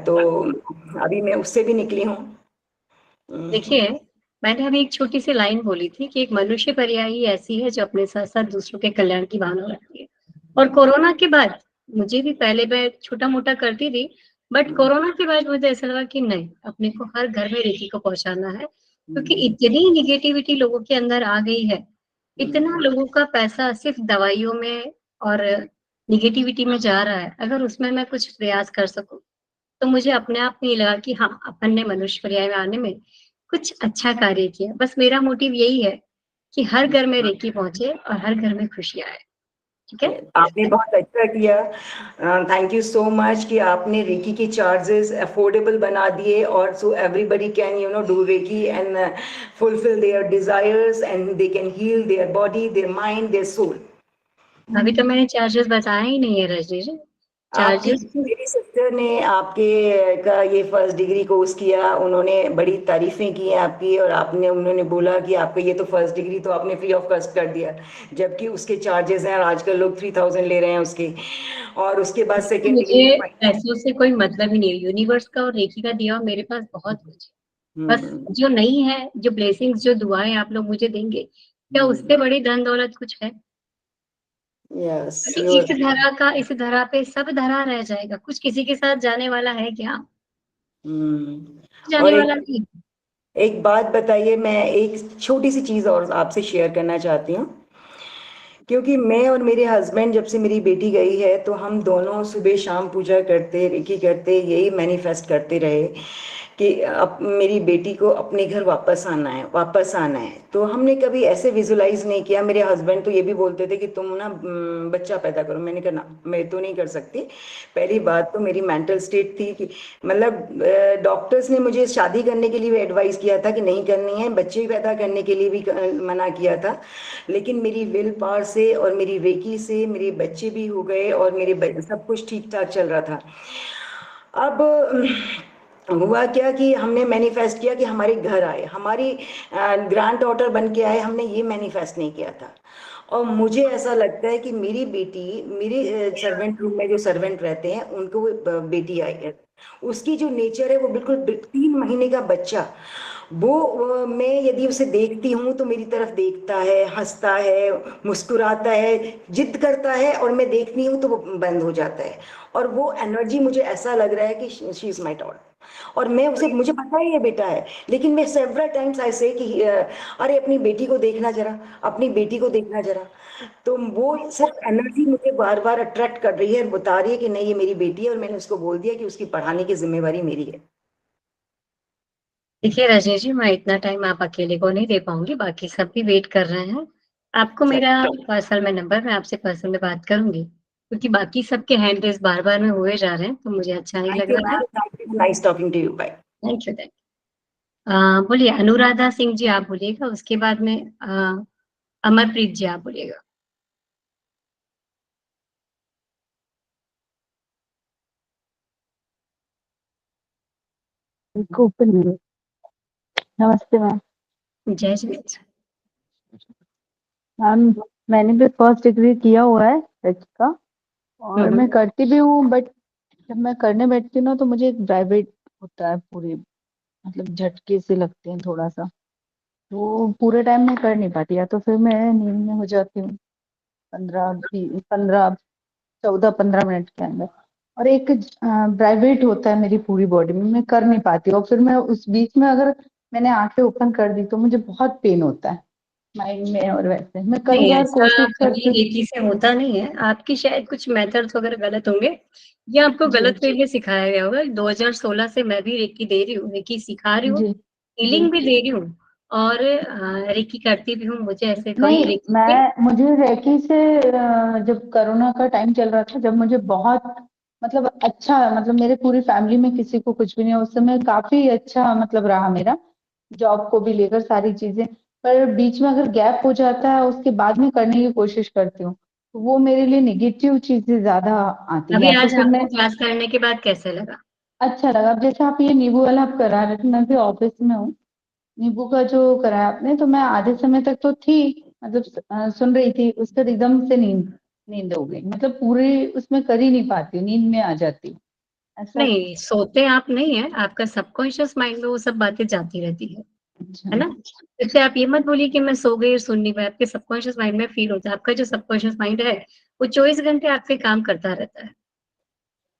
तो अभी मैं उससे भी निकली हूँ। देखिए, मैंने अभी एक छोटी सी लाइन बोली थी कि एक मनुष्य पर्याय ही ऐसी है जो अपने साथ साथ दूसरों के कल्याण की भावना रखती है। और कोरोना के बाद मुझे भी, पहले मैं छोटा मोटा करती थी, बट कोरोना के बाद मुझे ऐसा लगा कि नहीं, अपने को हर घर में रेकी को पहुंचाना है, क्योंकि इतनी निगेटिविटी लोगों के अंदर आ गई है, इतना लोगों का पैसा सिर्फ दवाइयों में और निगेटिविटी में जा रहा है। अगर उसमें मैं कुछ प्रयास कर सकूं तो मुझे अपने आप में ये लगा कि हाँ, अपन ने मनुष्य पर्याय में आने में कुछ अच्छा कार्य किया। बस मेरा मोटिव यही है कि हर घर में रेकी पहुंचे और हर घर में खुशियां आए, ठीक है। आपने बहुत अच्छा किया, थैंक यू सो मच कि आपने रेकी के चार्जेस अफोर्डेबल बना दिए, और so everybody can do reiki and fulfil their desires, and they can heal their body, their mind, their soul. अभी तो मैंने चार्जेस बताया ही नहीं है रजनी जी। आपकी चार्जेस मेरी सिस्टर ने आपके का ये फर्स्ट डिग्री कोर्स किया, उन्होंने बड़ी तारीफें की हैं आपकी, और उन्होंने बोला कि आपका ये तो फर्स्ट डिग्री तो आपने फ्री ऑफ कॉस्ट कर दिया, जबकि उसके चार्जेस हैं, और आजकल लोग 3000 ले रहे हैं उसके, और उसके बाद सेकेंड मुझे डिग्री। पैसों से कोई मतलब ही नहीं है, यूनिवर्स का और रेकी का दिया मेरे पास बहुत कुछ है। बस जो नहीं है, जो ब्लेसिंग्स, जो दुआएं आप लोग मुझे देंगे, क्या उससे बड़ी धन दौलत कुछ है? यस, क्योंकि इस धरा पे सब धरा रह जाएगा, कुछ किसी के साथ जाने वाला है क्या? जाने और वाला नहीं। एक बात बताइए, मैं एक छोटी सी चीज़ और आपसे शेयर करना चाहती हूँ, क्योंकि मैं और मेरे हस्बैंड जब से मेरी बेटी गई है तो हम दोनों सुबह शाम पूजा करते, रेकी करते, यही मैनिफेस्ट करते रहे कि अब मेरी बेटी को अपने घर वापस आना है, वापस आना है। तो हमने कभी ऐसे विजुलाइज नहीं किया। मेरे हस्बैंड तो ये भी बोलते थे कि तुम ना बच्चा पैदा करो। मैंने कहा ना, मैं तो नहीं कर सकती। पहली बात तो मेरी मेंटल स्टेट थी कि मतलब डॉक्टर्स ने मुझे शादी करने के लिए भी एडवाइस किया था कि नहीं करनी है, बच्चे पैदा करने के लिए भी मना किया था। लेकिन मेरी विल पावर से और मेरी रेकी से मेरे बच्चे भी हो गए और सब कुछ ठीक ठाक चल रहा था। अब हुआ क्या कि हमने मैनिफेस्ट किया कि हमारे घर आए, हमारी ग्रैंड डॉटर बन के आए। हमने ये मैनिफेस्ट नहीं किया था। और मुझे ऐसा लगता है कि मेरी बेटी, मेरे सर्वेंट रूम में जो सर्वेंट रहते हैं उनको वो बेटी आई है। उसकी जो नेचर है वो बिल्कुल 3 महीने का बच्चा, वो मैं यदि उसे देखती हूँ तो मेरी तरफ देखता है, हंसता है, मुस्कुराता है, जिद करता है, और मैं देखती हूँ तो वो बंद हो जाता है। और वो एनर्जी मुझे ऐसा लग रहा है कि शी इज माई डॉटर। और मैं उसे, मुझे पता है ये बेटा है, लेकिन मैं सेवरल टाइम्स आई से कि अरे अपनी बेटी को देखना जरा, अपनी बेटी को देखना जरा। तो वो सिर्फ एनर्जी मुझे बार बार अट्रैक्ट कर रही है, बता रही है कि नहीं ये मेरी बेटी है। और मैंने उसको बोल दिया कि उसकी पढ़ाने की जिम्मेवारी मेरी है। देखिए रजनी जी, मैं इतना टाइम आप अकेले को नहीं दे पाऊंगी, बाकी सब भी वेट कर रहे हैं। आपको मेरा पर्सनल में नंबर, मैं आपसे पर्सनल में बात करूंगी, क्योंकि बाकी सबके हैंड रेस बार बार में हुए जा रहे हैं तो मुझे अच्छा नहीं थैंक लग यू रहा है। Ma'am, thank you, nice talking to you, bye. Thank you, thank you. बोलिए अनुराधा सिंह जी आप बोलिएगा, उसके बाद में अमरप्रीत जी आप बोलिएगा। नमस्ते मैम। जय श्री कृष्ण। मैम मैंने भी फर्स्ट डिग्री किया हुआ है एच का, और मैं करती भी हूँ, बट जब मैं करने बैठती हूँ ना तो मुझे एक प्राइवेट होता है, पूरी मतलब झटके से लगते हैं थोड़ा सा, तो पूरे टाइम में कर नहीं पाती, या तो फिर मैं नींद में हो जाती हूँ 14-15 मिनट के अंदर। और एक प्राइवेट होता है मेरी पूरी बॉडी में, मैं कर नहीं पाती, और फिर मैं उस बीच में अगर मैंने आंखें ओपन कर दी तो मुझे बहुत पेन होता है माइंड में, और वैसे मैं कई नहीं, बार ऐसा कोशिश कभी करती हूँ। रेकी से होता नहीं है। आपकी शायद कुछ मेथड्स वगैरह गलत होंगे, या आपको जी गलत वे में सिखाया गया होगा। 2016 से मैं भी रेकी दे रही हूँ, रेकी सिखा रही हूँ, जी जी। हीलिंग भी दे रही हूँ, और रेकी करती भी हूँ। मुझे ऐसे कोई नहीं, रेकी के मुझे रेकी से जब कोरोना का टाइम चल रहा था, जब मुझे बहुत मतलब अच्छा, मतलब मेरे पूरी फैमिली में किसी को कुछ भी नहीं, उस समय काफी अच्छा मतलब रहा मेरा, जॉब को भी लेकर सारी चीजें। पर बीच में अगर गैप हो जाता है, उसके बाद में करने की कोशिश करती हूँ, तो वो मेरे लिए निगेटिव चीजें ज्यादा आती है, अभी या तो आज फिर आपको मैं क्लास करने के बाद कैसे लगा? अच्छा लगा। अब जैसे आप ये नींबू वाला आप करा रहे थे, मैं भी ऑफिस में हूँ, नींबू का जो कराया आपने, तो मैं आधे समय तक तो थी, मतलब सुन रही थी, उसके बाद एकदम से नींद नींद हो गई, मतलब पूरी उसमें कर ही नहीं पाती हूँ, नींद में आ जाती हूँ ऐसा। नहीं, सोते आप नहीं है, आपका सबकॉन्शियस माइंड में वो सब बातें जाती रहती है अच्छा। ना? इससे आप ये मत बोलिए कि मैं सो गई और सुन नहीं पाई। आपके सबकॉन्शियस माइंड में फील होता है। आपका जो सबकॉन्शियस माइंड है वो 24 घंटे आपसे काम करता रहता है।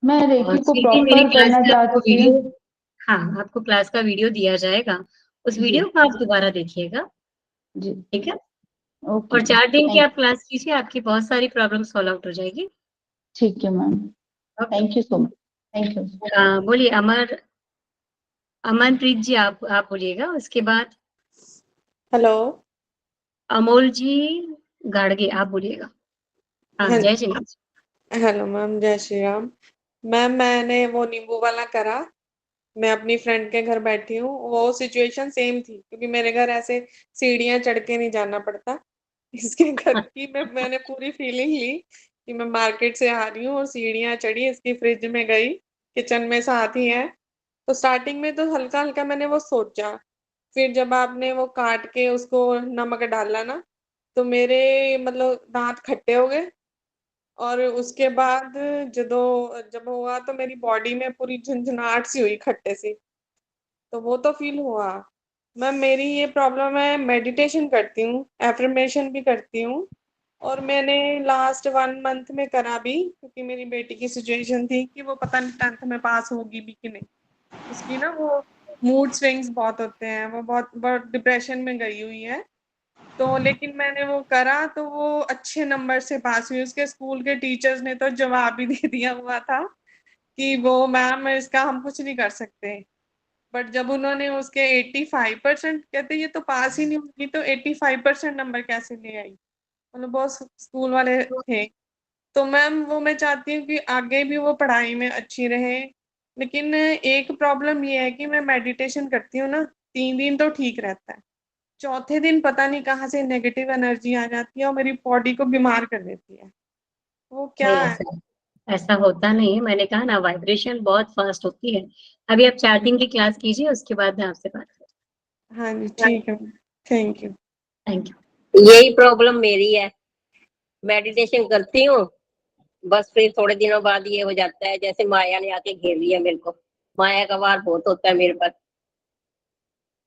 मैं और रेकी को सीधे मेरी प्रॉपर क्लास करना का आपको चाहती हूँ। वीडियो, हाँ, आपको क्लास का वीडियो दिया जाएगा। उस जी वीडियो को आप दोबारा देखिएगा, जी। ठीक है? ओके और मैम, 4 दिन की थैंक आप क्लास कीजिए, आपकी बहुत सारी प्रॉब्लम सॉल्व आउट हो जाएगी। ठीक है ma'am, okay. Thank you so much, thank you. बोलिए अमनप्रीत जी आप बोलिएगा, उसके बाद हेलो। अमोल जी गाड़गे आप बोलिएगा। हाँ, हे- जय श्री कृष्ण। हेलो मैम, जय श्री राम। मैम मैंने वो नींबू वाला करा। मैं अपनी फ्रेंड के घर बैठी हूँ, वो सिचुएशन सेम थी, क्योंकि मेरे घर ऐसे सीढ़ियाँ चढ़ के नहीं जाना पड़ता। इसके घर की मैंने पूरी फीलिंग ली कि मैं मार्केट से आ रही हूँ और सीढ़ियाँ चढ़ी, इसकी फ्रिज में गई, किचन में साथ ही है। तो स्टार्टिंग में तो हल्का हल्का मैंने वो सोचा, फिर जब आपने वो काट के उसको नमक डाला ना, तो मेरे मतलब दांत खट्टे हो गए। और उसके बाद जब हुआ तो मेरी बॉडी में पूरी झंझनाहट सी हुई, खट्टे सी। तो वो तो फील हुआ। मैम मेरी ये प्रॉब्लम है, मेडिटेशन करती हूँ, एफर्मेशन भी करती हूँ, और मैंने लास्ट 1 मंथ में करा भी, क्योंकि मेरी बेटी की सिचुएशन थी कि वो पता नहीं 10th में पास होगी भी कि नहीं। उसकी ना वो मूड स्विंग्स बहुत होते हैं, वो बहुत बहुत डिप्रेशन में गई हुई है। तो लेकिन मैंने वो करा तो वो अच्छे नंबर से पास हुई। उसके स्कूल के टीचर्स ने तो जवाब ही दे दिया हुआ था कि वो मैम इसका हम कुछ नहीं कर सकते। बट जब उन्होंने उसके 85% कहते ये तो पास ही नहीं होगी, तो 85% नंबर कैसे ले आई? मतलब बहुत स्कूल वाले थे। तो मैम वो मैं चाहती हूँ कि आगे भी वो पढ़ाई में अच्छी रहे, लेकिन एक प्रॉब्लम ये है कि मैं मेडिटेशन करती हूँ ना, 3 दिन तो ठीक रहता है, चौथे दिन पता नहीं कहाँ से नेगेटिव एनर्जी आ जाती है और मेरी बॉडी को बीमार कर देती है। वो क्या नहीं, है? ऐसा ऐसा होता नहीं है। मैंने कहा ना, वाइब्रेशन बहुत फास्ट होती है। अभी आप 4 दिन की क्लास कीजिए, उसके बाद मैं आपसे बात करती हाँ जी, हूँ। ठीक है। Thank you. Thank you. यही प्रॉब्लम मेरी है, मेडिटेशन करती हूँ, बस फिर थोड़े दिनों बाद ये हो जाता है जैसे माया ने आके घेर लिया मेरे को। माया का वार बहुत होता है मेरे पर।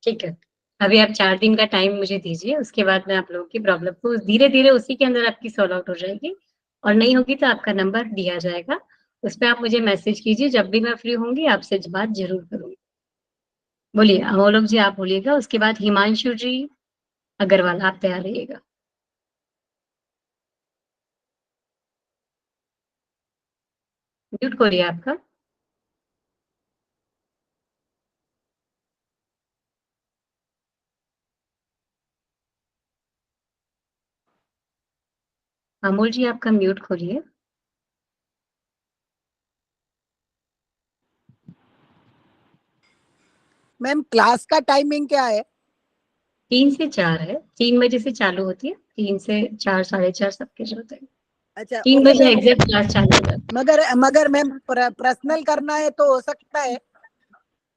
ठीक है, अभी आप 4 दिन का टाइम मुझे दीजिए, उसके बाद मैं आप लोगों की प्रॉब्लम को धीरे-धीरे उसी के अंदर आपकी सॉल्व आउट हो जाएगी, और नहीं होगी तो आपका नंबर दिया जाएगा। उस पे आप मुझे मैसेज कीजिए, जब भी मैं फ्री होंगी आपसे बात ज़रूर करूँगी। बोलिए अमोलक जी, आप बोलिएगा, उसके बाद हिमांशु जी अग्रवाल, आप तैयार रहिएगा। म्यूट करिए आपका। अमोल जी, आपका म्यूट खोलिए। मैम क्लास का टाइमिंग क्या है? 3 से 4 है, 3 बजे से चालू होती है, 3 से 4, साढ़े 4 सबके जो होते हैं। अच्छा 3 ओके बजे मैम। एग्जैक्ट क्लास चालू हो जाती है। मगर मैम पर्सनल करना है तो हो सकता है?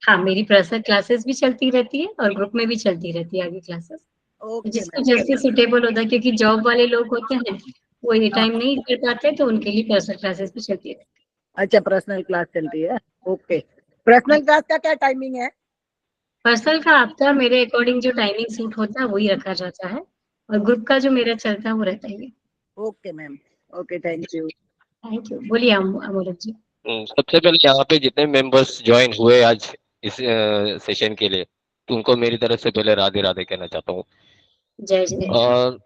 हाँ, मेरी पर्सनल क्लासेस भी चलती रहती है और ग्रुप में भी चलती रहती है आगे क्लासेस। ओके जिसको मैम। जैसे सूटेबल होता है, क्योंकि जॉब वाले लोग होते हैं, वो ये हाँ, टाइम नहीं कर पाते, तो उनके लिए पर्सनल क्लासेस भी चलती रहती है। अच्छा पर्सनल क्लास चलती है, ओके। पर्सनल क्लास का क्या टाइमिंग है? पर्सनल का आपका मेरे अकॉर्डिंग जो टाइमिंग सूट होता है वही रखा जाता है, और ग्रुप का जो मेरा चलता है वो रहता ही है। Okay ma'am, okay thank you. Thank you. बोलिए अमोलक जी। सबसे पहले यहाँ पे जितने मेंबर्स ज्वाइन हुए आज इस सेशन के लिए, तो उनको मेरी तरफ से पहले राधे राधे कहना चाहता हूँ। जय जय। और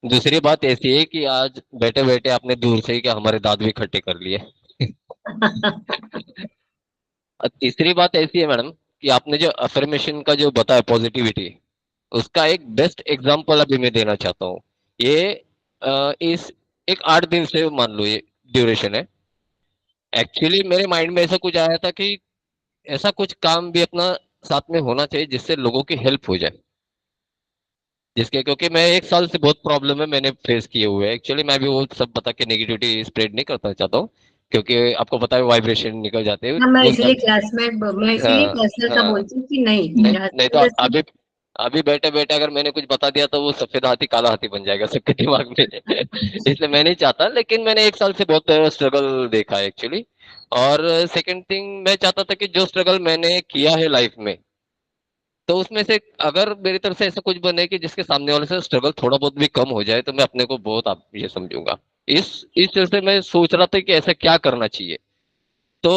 दूसरी बात ऐसी है कि आज बैठे बैठे आपने दूर से ही क्या हमारे दांत भी इकट्ठे कर लिए। और तीसरी बात ऐसी है मैडम कि आपने जो अफर्मेशन का जो बताया पॉजिटिविटी, उसका एक बेस्ट एग्जांपल अभी मैं देना चाहता हूँ। ये इस एक 8 दिन से मान लो ये ड्यूरेशन है। एक्चुअली मेरे माइंड में ऐसा कुछ आया था कि ऐसा कुछ काम भी अपना साथ में होना चाहिए जिससे लोगों की हेल्प हो जाए, जिसके क्योंकि मैं 1 साल से बहुत प्रॉब्लम है मैंने फेस किए हुए हैं। एक्चुअली मैं भी वो सब बता के नेगेटिविटी स्प्रेड नहीं करना चाहता हूँ, क्योंकि आपको पता है वाइब्रेशन निकल जाते हैं हाँ, मैं बोलता। इसीलिए क्लास में मैं इसीलिए हाँ पर्सनल का हाँ। बोलती हूँ कि नहीं, नहीं, क्लास नहीं के तो अंदर से अभी अभी बैठे बैठे अगर मैंने कुछ बता दिया तो वो सफेद हाथी काला हाथी बन जाएगा सबके दिमाग में। इसलिए मैं नहीं चाहता, लेकिन मैंने 1 साल से बहुत स्ट्रगल देखा है एक्चुअली। और सेकंड थिंग मैं चाहता था कि जो स्ट्रगल मैंने किया है लाइफ में, तो उसमें से अगर मेरी तरफ से ऐसा कुछ बने कि जिसके सामने वाले से स्ट्रगल थोड़ा बहुत भी कम हो जाए, तो मैं अपने को बहुत आप ये समझूंगा। इस तरह से मैं सोच रहा था कि ऐसा क्या करना चाहिए। तो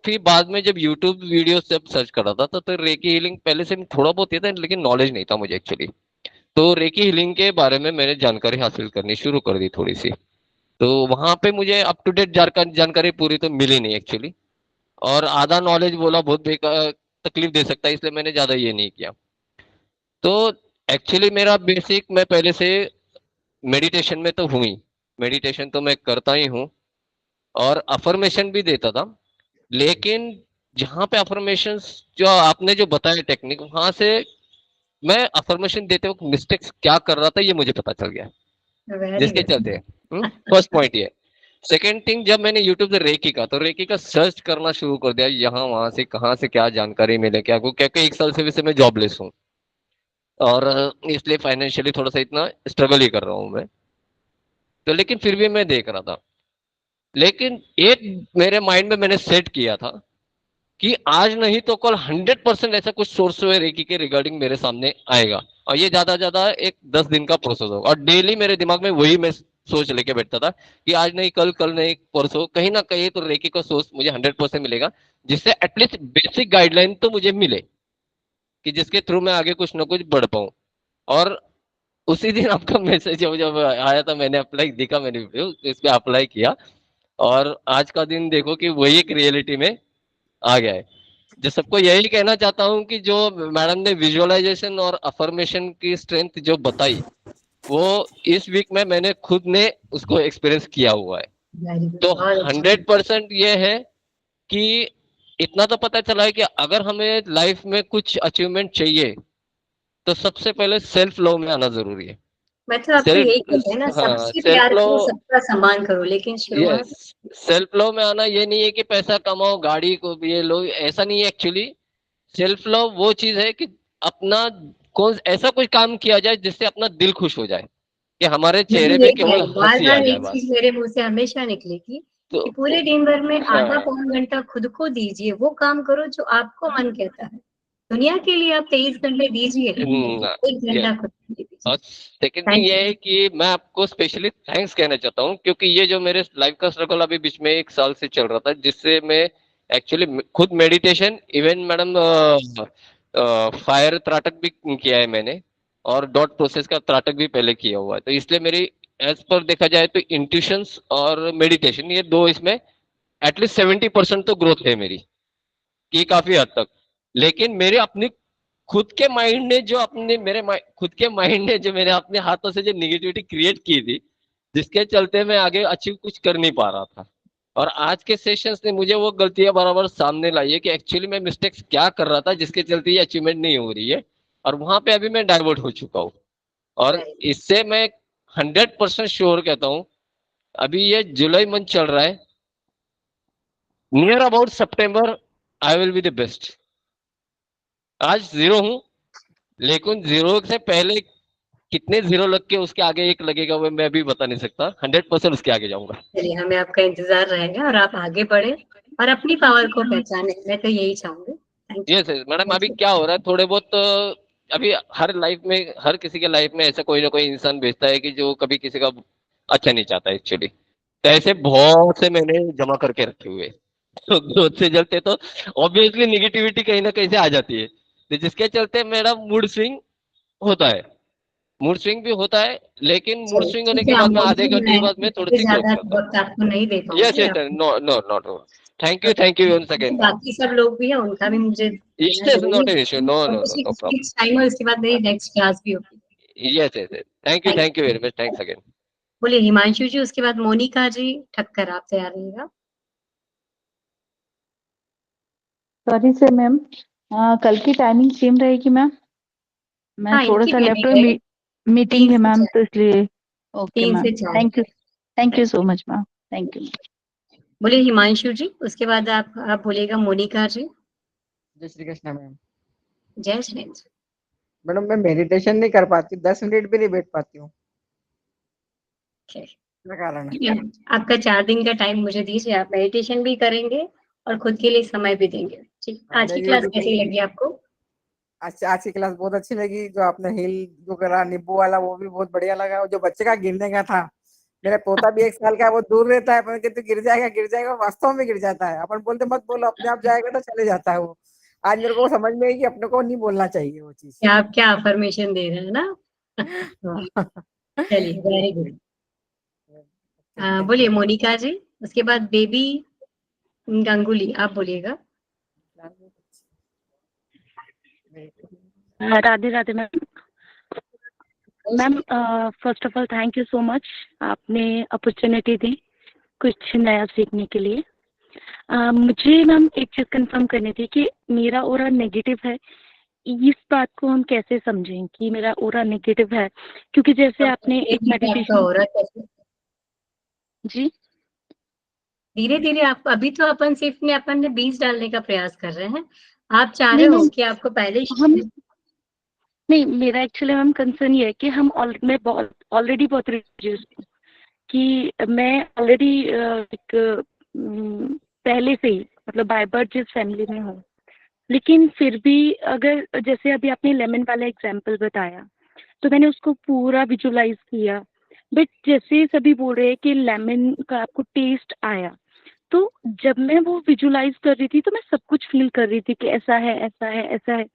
फिर बाद में जब YouTube वीडियो सब सर्च कर रहा था तो रेकी हीलिंग पहले से थोड़ा बहुत ही था, लेकिन नॉलेज नहीं था मुझे एक्चुअली। तो रेकी हीलिंग के बारे में मैंने जानकारी हासिल करनी शुरू कर दी थोड़ी सी। तो वहां पे मुझे अप टू डेट जानकारी पूरी तो मिली नहीं एक्चुअली, और आधा नॉलेज बोला बहुत बेकार तकलीफ दे सकता है, इसलिए मैंने ज्यादा ये नहीं किया। तो एक्चुअली मेरा बेसिक मैं पहले से मेडिटेशन में तो हुई, मेडिटेशन तो मैं करता ही हूँ और अफर्मेशन भी देता था। लेकिन जहाँ पे अफर्मेशन जो आपने जो बताया टेक्निक, वहां से मैं अफर्मेशन देते वक्त मिस्टेक्स क्या कर रहा था ये मुझे पता चल गया, वेरी जिसके गुड। चलते फर्स्ट पॉइंट ये। सेकेंड थिंग, जब मैंने यूट्यूब से रेकी का सर्च करना शुरू कर दिया, यहाँ वहां से कहाँ से क्या जानकारी मिले क्या को, क्योंकि 1 साल से वैसे मैं जॉबलेस हूँ और इसलिए फाइनेंशियली थोड़ा सा इतना स्ट्रगल ही कर रहा हूँ मैं। तो लेकिन फिर भी मैं देख रहा था, लेकिन एक मेरे माइंड में मैंने सेट किया था कि आज नहीं तो कल 100% ऐसा कुछ सोर्स रेकी के रिगार्डिंग मेरे सामने आएगा, और ये ज्यादा एक 10 दिन का प्रोसेस होगा। और डेली मेरे दिमाग में वही मैं सोच लेके बैठता था कि आज नहीं कल, कल नहीं परसों, कहीं ना कहीं तो रेकी का सोर्स मुझे 100% मिलेगा, जिससे एटलीस्ट बेसिक गाइडलाइन तो मुझे मिले कि जिसके थ्रू मैं आगे कुछ ना कुछ बढ़ पाऊं। और उसी दिन आपका मैसेज जब जब आया था, मैंने अप्लाई दिखा, मैंने इस पे अप्लाई किया, और आज का दिन देखो कि वही एक रियलिटी में आ गया है। जो सबको यही कहना चाहता हूँ कि जो मैडम ने विजुअलाइजेशन और अफर्मेशन की स्ट्रेंथ जो बताई, वो इस वीक में मैंने खुद ने उसको एक्सपीरियंस किया हुआ है। वेरी गुड, तो बहुत अच्छा। 100% ये है कि इतना तो पता चला है कि अगर हमें लाइफ में कुछ अचीवमेंट चाहिए तो सबसे पहले सेल्फ लव में आना जरूरी है। मैं तो आपको यही कहूँगी ना, हाँ, सबसे सेल्फ प्यार करो, लव, सबका सम्मान करो, लेकिन शुरुआत यस, सेल्फ लव में आना ये नहीं है कि पैसा कमाओ, गाड़ी को ये लो, ऐसा नहीं है एक्चुअली। सेल्फ लव वो चीज है कि अपना कौन ऐसा कोई काम किया जाए जिससे अपना दिल खुश हो जाए, कि हमारे मुझे चेहरे पे यही है, केवल बार हंसी आ बार जाए एक बस। चीज मेरे मुंह से हमेशा निकलेगी तो कि पूरे दिन भर में आधा हाँ, पौन घंटा खुद को दीजिए, वो काम करो जो आपको मन कहता है। दुनिया के लिए आप 23 घंटे दीजिए, लेकिन 1 घंटा खुद के लिए दीजिए। और सेकंड थिंग थैंक ये यू। है कि मैं आपको स्पेशली थैंक्स कहना चाहता हूँ, क्योंकि ये जो मेरे लाइफ का स्ट्रगल अभी बीच में 1 साल से चल रहा था, जिससे मैं एक्चुअली खुद मेडिटेशन, इवन मैडम फायर त्राटक भी किया है मैंने, और डॉट प्रोसेस का त्राटक भी पहले किया हुआ है। तो इसलिए मेरी एज पर देखा जाए तो इंट्यूशंस और मेडिटेशन, ये दो इसमें एटलीस्ट 70% तो ग्रोथ है मेरी, की काफी हद तक। लेकिन मेरे अपनी खुद के माइंड ने जो अपने खुद के माइंड ने जो मेरे अपने हाथों से जो निगेटिविटी क्रिएट की थी, जिसके चलते मैं आगे अचीव कुछ कर नहीं पा रहा था। और आज के सेशंस ने मुझे वो गलतियां बराबर सामने लाई है कि एक्चुअली मैं मिस्टेक्स क्या कर रहा था जिसके चलते ये अचीवमेंट नहीं हो रही है, और वहां पे अभी मैं डाइवर्ट हो चुका हूँ। और इससे मैं 100% श्योर कहता हूँ, अभी ये जुलाई मंथ चल रहा है, near about September I will be the best. आज 0 हूं, लेकिन 0 से पहले कितने 0 लग के उसके आगे 1 लगेगा वो मैं भी बता नहीं सकता। 100% उसके आगे जाऊंगा। चलिए, हमें आपका इंतजार रहेगा और आप आगे बढ़े और अपनी पावर को पहचाने, मैं तो यही चाहूंगी। थैंक यस मैडम, अभी यू। क्या हो रहा है थोड़े बहुत अभी हर लाइफ में, हर किसी के लाइफ में ऐसा कोई ना कोई इंसान भेजता है कि जो कभी किसी का अच्छा नहीं चाहता एक्चुअली। तो ऐसे बहुत से मैंने जमा करके रखे हुए हैं। तो ग्रोथ से चलते तो ऑब्वियसली निगेटिविटी कहीं ना कहीं से आ जाती है, तो जिसके चलते मेरा मूड स्विंग होता है। मूड स्विंग भी होता है, लेकिन मूड चलिए स्विंग होने ठीक के है, बाद में आधे अमोल, घंटे के मैं बाद में थोड़ी इससे सी ग्रोथ ज्यादा करता हूँ। वक्त आपको नहीं दे यस पाऊंगी। यस, आप no no not, thank you once again ma'am. बाकी सब लोग भी हैं, उनका भी मुझे यस देना यस, जरूरी नॉट एन इश्यू, है, नो और नो कुछ नो नो प्रॉब्लम। कुछ टाइम है, उसके बाद मेरी नेक्स्ट क्लास भी होगी। Yes yes, thank thank you very much, thanks again. बोलिए हिमांशु जी, उसके बाद मोनिका जी, ठक्कर, आप तैयार रहिएगा। सॉरी से मैम, कल की टाइमिंग सेम रहेगी मैम? मैं हाँ, थोड़ा इनकी सा भी लेफ्ट रहेगी, मीटिंग 3 है से मैम, 4। तो इसलिए। ओके 3 मैम, से 4। Thank you so much ma'am, thank you. बोलिए हिमांशु जी, उसके बाद आप बोलिएगा मोनिका जी। जय श्री कृष्ण मैम। जय श्री कृष्ण। मैडम मैं मेडिटेशन नहीं कर पाती, 10 मिनट भी नहीं बैठ पाती हूँ। ठीक क्या कारण है? है, आपका 4 दिन का टाइम मुझे दीजिए, आप मेडिटेशन भी करेंगे और खुद के लिए समय भी देंगे। ठीक, आज की मेरी क्लास रूटीन, कैसी लगी आपको? आज की क्लास बहुत अच्छी लगी। जो आपने हिल जो करा नींबू वाला, वो भी बहुत बढ़िया लगा। और जो बच्चे का गिरने का था, मेरा पोता भी 1 साल का है, वो दूर रहता है, पर कहते गिर जाएगा, वास्तव में गिर जाता है। अपन बोलते मत बोलो, अपने आप जाएगा तो चले जाता है वो। आज मेरे को समझ में आई कि अपने को नहीं बोलना चाहिए वो चीज। क्या आप क्या अफर्मेशन दे रहे हैं ना? हाँ, चलिए, वेरी गुड। बोलिए मोनिका जी, उसके बाद बेबी गांगुली, आप बोलिएगा। Radhe Radhe ma'am. Ma'am first of all thank you so much, आपने अपॉर्चुनिटी दी कुछ नया सीखने के लिए। मुझे मैम एक चीज कंफर्म करनी थी कि मेरा ओरा नेगेटिव है, इस बात को हम कैसे समझें कि मेरा ओरा नेगेटिव है? क्योंकि जैसे आपने एक आपका मेडिटेशन हो रहा है कैसे? जी धीरे धीरे आप, अभी तो अपन ने बीज डालने का प्रयास कर रहे हैं। आप चाह रहे नहीं हो मैम, कि आपको पहले हम नहीं, मेरा एक्चुअली मैम कंसर्न ये है कि मैं ऑलरेडी बहुत रिलीजियस हूँ, कि मैं ऑलरेडी एक पहले से ही मतलब बाय बर्थ जिस फैमिली में हूँ, लेकिन फिर भी अगर जैसे अभी आपने लेमन वाला एग्जांपल बताया, तो मैंने उसको पूरा विजुलाइज किया। बट जैसे सभी बोल रहे हैं कि लेमन का आपको टेस्ट आया, तो जब मैं वो विजुलाइज कर रही थी तो मैं सब कुछ फील कर रही थी कि ऐसा है, ऐसा है, ऐसा है।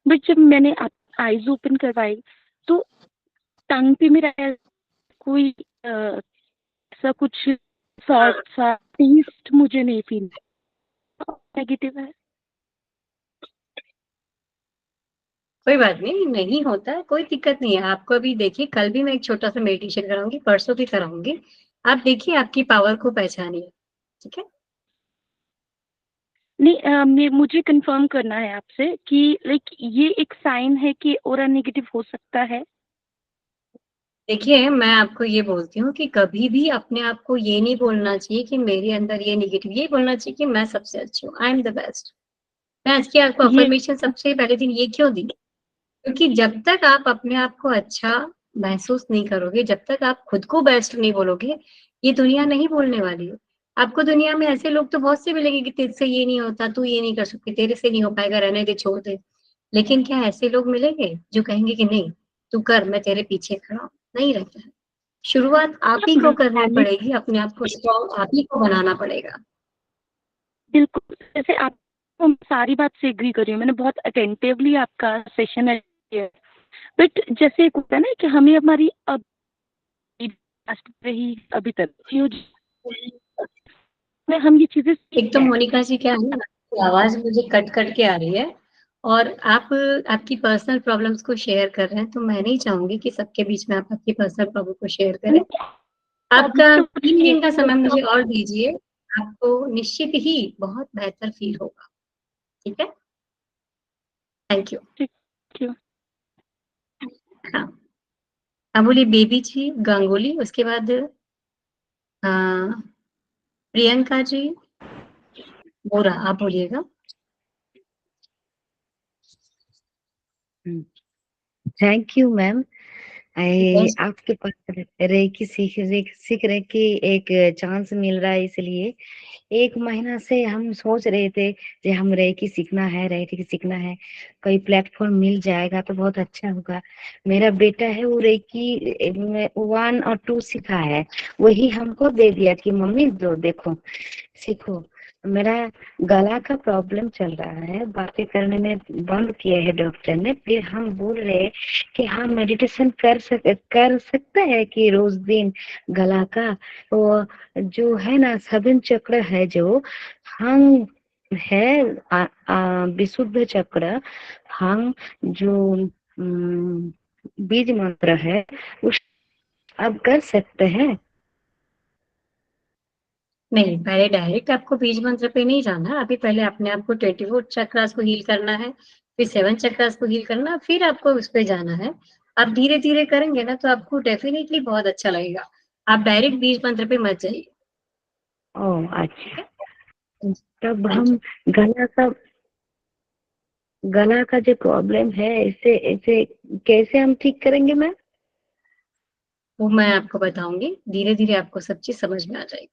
बट जब मैंने आईज ओपन करवाई, तो टंग पे मेरा कोई ऐसा कुछ सॉल्ट सा टेस्ट मुझे नहीं फील, नेगेटिव है। कोई बात नहीं, नहीं होता है, कोई दिक्कत नहीं है। आपको अभी देखिए, कल भी मैं एक छोटा सा मेडिटेशन कराऊंगी, परसों भी कराऊंगी। आप देखिए, आपकी पावर को पहचानिए। ठीक है। नहीं मुझे कंफर्म करना है आपसे कि लाइक ये एक साइन है कि ऑरा नेगेटिव हो सकता है। देखिए, मैं आपको ये बोलती हूँ कि कभी भी अपने आप को ये नहीं बोलना चाहिए कि मेरे अंदर ये नेगेटिव, ये बोलना चाहिए कि मैं सबसे अच्छी हूँ, आई एम द बेस्ट। मैं आज की आपको ये अफर्मेशन सबसे पहले दिन ये क्यों दी? क्योंकि जब तक आप अपने आप को अच्छा महसूस नहीं करोगे, जब तक आप खुद को बेस्ट नहीं बोलोगे, ये दुनिया नहीं बोलने वाली है। आपको दुनिया में ऐसे लोग तो बहुत से मिलेंगे कि तेरे ये नहीं होता, तू ये नहीं कर सकती, तेरे से नहीं हो पाएगा, रहने दे, छोड़ दे। लेकिन क्या ऐसे लोग मिलेंगे जो कहेंगे कि नहीं, तू कर, मैं तेरे पीछे खड़ा हूँ? नहीं रहता है। शुरुआत आप ही को करनी पड़ेगी, अपने आप को स्ट्रॉन्ग आप ही को बनाना पड़ेगा। बिल्कुल, जैसे आप सारी बात से एग्री कर रही हूँ, मैंने बहुत अटेंटिवली आपका सेशन है, बट जैसे एक होता है ना कि हमें हमारी अब रही अभी तक में हम ये चीजें एक तो मोनिका जी क्या है ना, आवाज मुझे कट कट के आ रही है और आप आपकी पर्सनल प्रॉब्लम्स को शेयर कर रहे हैं, तो मैं नहीं चाहूंगी कि सबके बीच में आप आपकी पर्सनल प्रॉब्लम को शेयर करें। आपका 3 दिन का समय मुझे और दीजिए, आपको निश्चित ही बहुत बेहतर फील होगा। ठीक है। Thank you. हाँ, हाँ बोलिए बेबी जी गांगुली, उसके बाद प्रियंका जी बोरा, आप बोलिएगा। Thank you ma'am. आपके पास रेकी सीख रहे कि एक चांस मिल रहा है, इसलिए 1 महीना से हम सोच रहे थे कि हम रेकी सीखना है, रेकी सीखना है, कोई प्लेटफॉर्म मिल जाएगा तो बहुत अच्छा होगा। मेरा बेटा है वो रेकी 1 और 2 सीखा है, वही हमको दे दिया कि मम्मी दो देखो सीखो। मेरा गला का प्रॉब्लम चल रहा है, बातें करने में बंद किया है डॉक्टर ने, फिर हम बोल रहे कि हाँ मेडिटेशन कर सकते हैं कि रोज दिन गला का वो जो है ना 7 चक्र है जो हम है विशुद्ध चक्र, हम जो बीज मंत्र है उस अब कर सकते हैं। नहीं, पहले डायरेक्ट आपको बीज मंत्र पे नहीं जाना। अभी पहले अपने आप को 24 चक्रास को हील करना है, फिर 7 चक्रास को हील करना, फिर आपको उस पे जाना है। आप धीरे-धीरे करेंगे ना तो आपको डेफिनिटली बहुत अच्छा लगेगा। आप डायरेक्ट बीज मंत्र पे मत जाइए। ओह अच्छा, तब हम गला का जो प्रॉब्लम है इसे इसे कैसे हम ठीक करेंगे मैम? वो मैं आपको बताऊंगी, धीरे-धीरे आपको सब चीज समझ में आ जाएगी।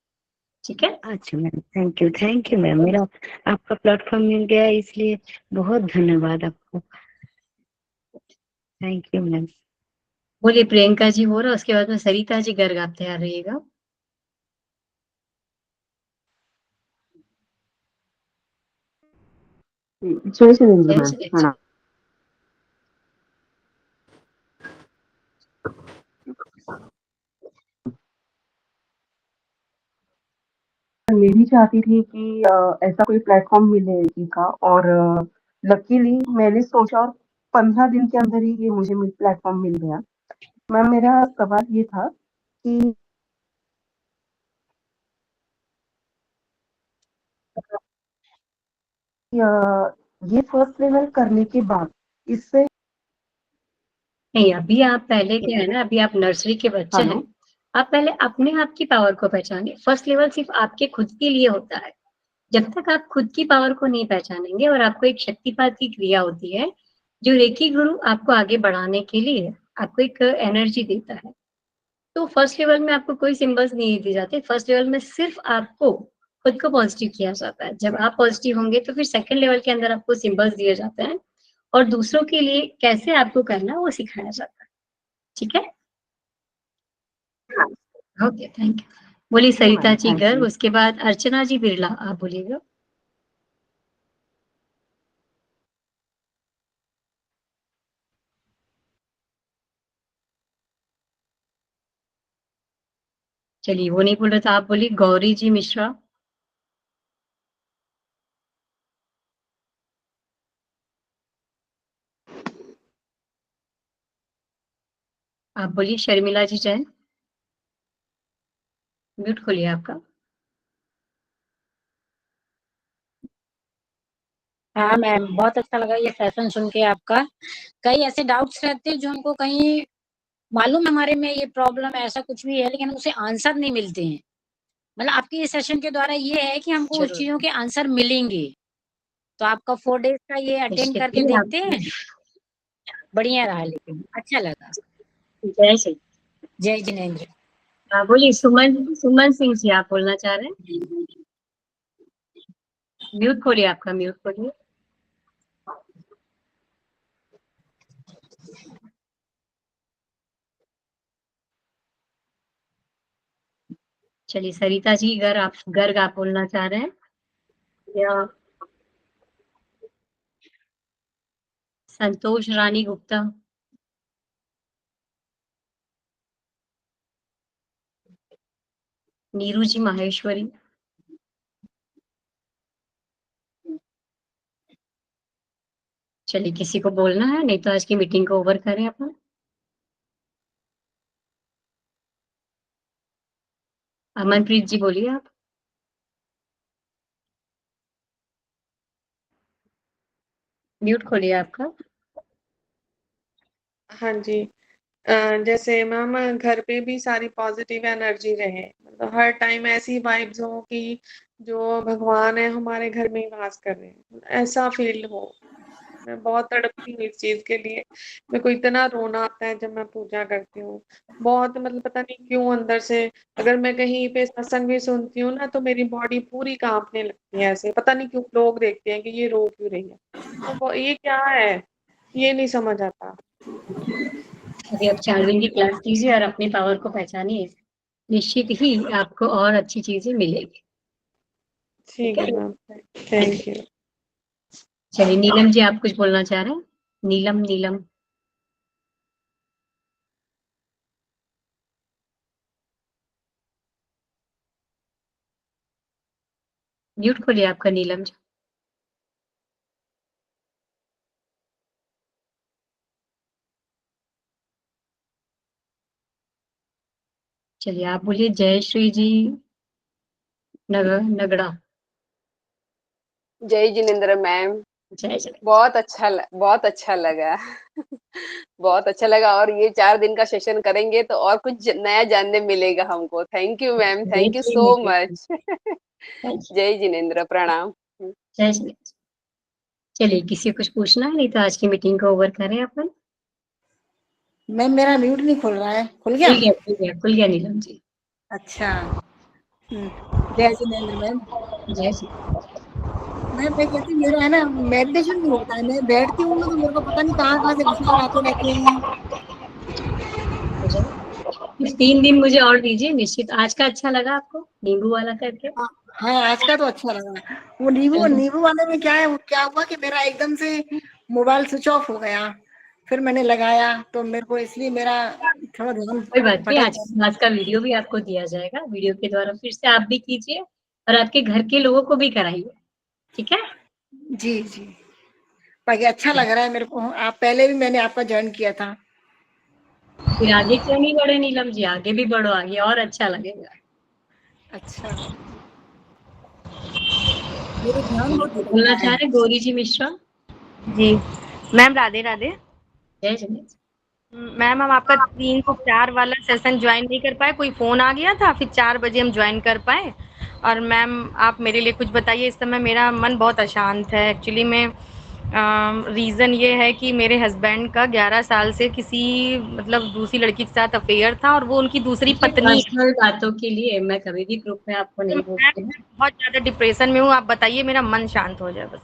ठीक है। अच्छा मैम, थैंक यू मैम, मेरा आपका प्लेटफॉर्म मिल गया इसलिए बहुत धन्यवाद आपको। Thank you ma'am. बोलिए प्रियंका जी हो रहा, उसके बाद में सरिता जी गर्ग आप तैयार रहिएगा। जय श्री राम जी मैम, प्रणाम। ये भी चाहती थी कि ऐसा कोई प्लेटफॉर्म मिले रेकी का, और लकीली मैंने सोचा और 15 दिन के अंदर ही ये मुझे प्लेटफॉर्म मिल गया। मैम मेरा सवाल ये था कि ये फर्स्ट लेवल करने के बाद इससे नहीं, अभी आप पहले क्या है ना, अभी आप नर्सरी के बच्चे हैं। आप पहले अपने आप की पावर को पहचानिए। फर्स्ट लेवल सिर्फ आपके खुद के लिए होता है। जब तक आप खुद की पावर को नहीं पहचानेंगे, और आपको एक शक्तिपात की क्रिया होती है जो रेकी गुरु आपको आगे बढ़ाने के लिए आपको एक एनर्जी देता है। तो फर्स्ट लेवल में आपको कोई सिंबल्स नहीं दिए जाते। फर्स्ट लेवल में सिर्फ आपको खुद को पॉजिटिव किया जाता है। जब आप पॉजिटिव होंगे तो फिर सेकंड लेवल के अंदर आपको सिंबल्स दिए जाते हैं और दूसरों के लिए कैसे आपको करना है वो सिखाया जाता है। ठीक है। Okay, thank you. बोलिए सरिता जी गर्ग, उसके बाद अर्चना जी बिरला, आप बोलिएगा। चलिए, वो नहीं बोल रहे तो आप बोलिए गौरी जी मिश्रा। आप बोलिए शर्मिला जी जैन। म्यूट खोलिए आपका। हाँ मैम, बहुत अच्छा लगा ये सेशन सुन के आपका। कई ऐसे डाउट्स रहते हैं जो हमको कहीं मालूम है हमारे में ये प्रॉब्लम है, ऐसा कुछ भी है, लेकिन उसे आंसर नहीं मिलते हैं। मतलब आपके इस सेशन के द्वारा ये है कि हमको उस जरूर। चीजों के आंसर मिलेंगे। तो आपका 4 डेज का ये अटेंड करके निश्चित ही देखते हैं। बढ़िया रहा, लेकिन अच्छा लगा। जय श्री। जय जिनेंद्र। हाँ बोलिए सुमन सुमन सिंह जी, आप बोलना चाह रहे हैं? म्यूट खोलिए आपका, म्यूट खोलिए। चलिए सरिता जी, गर्ग आप बोलना चाह रहे हैं या संतोष रानी गुप्ता? नीरू जी माहेश्वरी? चलिए किसी को बोलना है, नहीं तो आज की मीटिंग को ओवर करें अपन। अमनप्रीत जी बोलिए आप। म्यूट खोलिए आपका। हाँ जी। जैसे मैम घर पे भी सारी पॉजिटिव एनर्जी रहे, मतलब हर टाइम ऐसी वाइब्स हो कि जो भगवान है हमारे घर में ही वास कर रहे हैं, ऐसा फील हो। मैं बहुत तड़पती हूँ इस चीज के लिए। मेरे को इतना रोना आता है जब मैं पूजा करती हूँ। बहुत मतलब पता नहीं क्यों अंदर से, अगर मैं कहीं पे सत्संग भी सुनती हूँ ना तो मेरी बॉडी पूरी कांपने लगती है, ऐसे पता नहीं क्यों। लोग देखते हैं कि ये रो क्यों रही है, तो ये क्या है, ये नहीं समझ आता। अभी आप 4 दिन की क्लास कीजिए और अपनी पावर को पहचानिए, निश्चित ही आपको और अच्छी चीजें मिलेगी। ठीक है मैम, थैंक यू। चलिए नीलम जी, आप कुछ बोलना चाह रहे हैं? नीलम नीलम। म्यूट खोलिए आपका नीलम जी। चलिए आप बोलिए जयश्री जी नगड़ा। जय जिनेंद्र मैम। जय जय। बहुत अच्छा लगा बहुत अच्छा लगा, और ये 4 दिन का सेशन करेंगे तो और कुछ नया जानने मिलेगा हमको। Thank you ma'am, thank you so much. जय जिनेंद्र, प्रणाम। जय श्री। चलिए किसी को कुछ पूछना है, नहीं तो आज की मीटिंग को ओवर करें अपन। मैम मेरा म्यूट नहीं खुल रहा है, खुल गया? खुल गया नीलम जी। अच्छा। जय जिनेंद्र मैम। जय श्री। मैम मैं कहती हूँ मेरा है ना मेडिटेशन नहीं होता है। मैं बैठती हूँ ना तो मेरे को पता नहीं कहाँ से विचार आते रहते हैं। कुछ 3 दिन मुझे और दीजिए, निश्चित। आज का अच्छा लगा आपको नींबू वाला करके? हाँ आज का तो अच्छा लगा। वो नींबू वाले में क्या है, वो क्या हुआ कि मेरा एकदम से मोबाइल स्विच ऑफ हो गया, फिर मैंने लगाया तो मेरे को, इसलिए मेरा थोड़ा ध्यान कोई बात नहीं, भटक आज का वीडियो भी आपको दिया जाएगा। वीडियो के द्वारा फिर से आप भी कीजिए और आपके घर के लोगों को भी कराइए, ठीक है? जी जी, बाकी अच्छा लग रहा है मेरे को। आप पहले भी मैंने आपका ज्वाइन किया था। फिर आगे क्यों नहीं बढ़े नीलम जी? आगे भी बढ़ो, आगे और अच्छा लगेगा। अच्छा, मेरे ध्यान बहुत बोलना चाह रहे गौरी जी मिश्रा? जी मैम, राधे राधे। जय जगन्नाथ। मैम हम आपका 3 से 4 वाला सेशन ज्वाइन नहीं कर पाए, कोई फोन आ गया था, फिर 4 बजे हम ज्वाइन कर पाए। और मैम आप मेरे लिए कुछ बताइए, इस समय मेरा मन बहुत अशांत है। एक्चुअली में रीज़न ये है कि मेरे हस्बैंड का 11 साल से किसी मतलब दूसरी लड़की के साथ अफेयर था, और वो उनकी दूसरी पत्नी। पर्सनल बातों के लिए मैं कभी भी ग्रुप में आपको नहीं बोलती हूँ। बहुत ज़्यादा डिप्रेशन में हूँ, आप बताइए मेरा मन शांत हो जाए बस।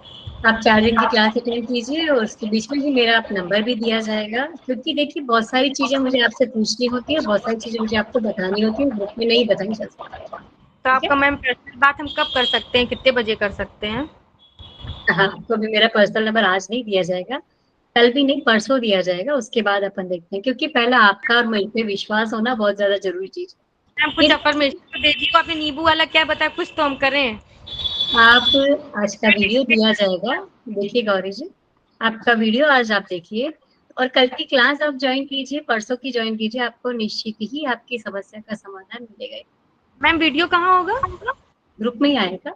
आप 4 दिन की क्लास अटेंड कीजिए और उसके बीच में ही मेरा नंबर भी दिया जाएगा, क्योंकि देखिए बहुत सारी चीजें मुझे आपसे पूछनी होती है, बहुत सारी चीजें मुझे आपको बतानी होती है, ग्रुप में नहीं बताई जा सकती। तो आपका मैम पर्सनल बात हम कब कर सकते हैं, कितने बजे कर सकते हैं? हाँ, आपको भी मेरा पर्सनल नंबर आज नहीं दिया जाएगा, कल भी नहीं, परसों दिया जाएगा। उसके बाद अपन देखते हैं, क्योंकि पहला आपका और मुझ पे विश्वास होना बहुत ज्यादा जरूरी चीज है। मैम कुछ अफर्मेशन तो दे दीजिए। आपने नींबू वाला क्या बताया, कुछ तो हम करें। आप आज का वीडियो दिया जाएगा, देखिए गौरी जी, आपका वीडियो आज आप देखिए और कल की क्लास आप ज्वाइन कीजिए, परसों की ज्वाइन कीजिए, आपको निश्चित ही आपकी समस्या का समाधान मिलेगा। मैम वीडियो कहाँ होगा? ग्रुप में ही आएगा।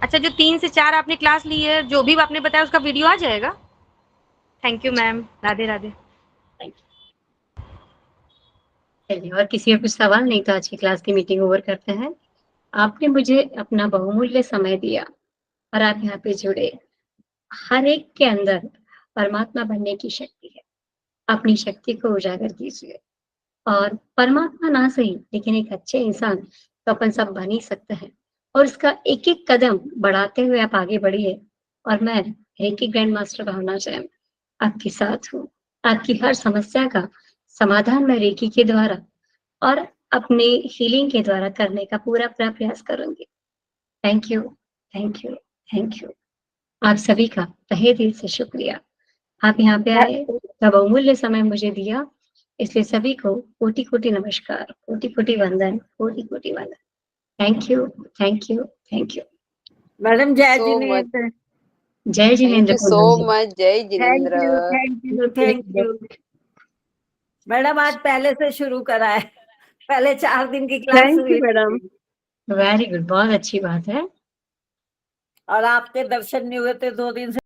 अच्छा, जो 3 से 4 आपने क्लास ली है, जो भी आपने बताया उसका वीडियो आ जाएगा? Thank you ma'am, Radhe Radhe. चलिए, और किसी का कुछ सवाल नहीं तो आज की क्लास की मीटिंग ओवर करते हैं। आपने मुझे अपना बहुमूल्य समय दिया और आप यहाँ पे जुड़े। हर एक के अंदर परमात्मा बनने की शक्ति है। अपनी शक्ति को उजागर कीजिए और परमात्मा ना सही लेकिन एक अच्छे इंसान तो अपन सब बन ही सकते हैं, और इसका एक एक कदम बढ़ाते हुए आप आगे बढ़िए। और मैं रेकी ग्रैंड मास्टर भावना जैन आपके साथ हूँ। आपकी हर समस्या का समाधान मैं रेकी के द्वारा और अपने हीलिंग के द्वारा करने का पूरा प्रयास करूंगी। Thank you, thank you, thank you. आप सभी का तहे दिल से शुक्रिया। आप यहाँ पे आए, तब बहुमूल्य समय मुझे दिया, इसलिए सभी को कोटि कोटि नमस्कार, कोटि कोटि वंदन, कोटि कोटि वंदन। Thank you, thank you, thank you. Madam जय so much. जिनेंद्र। जय Thank Jinendra you so much. जय thank Jinendra. You, thank you, thank you. Madam आज पहले से शुरू करा है, पहले 4 दिन की क्लास थैंक हुई यू मैडम। वेरी गुड, बहुत अच्छी बात है। और आपके दर्शन नहीं हुए थे 2 दिन से।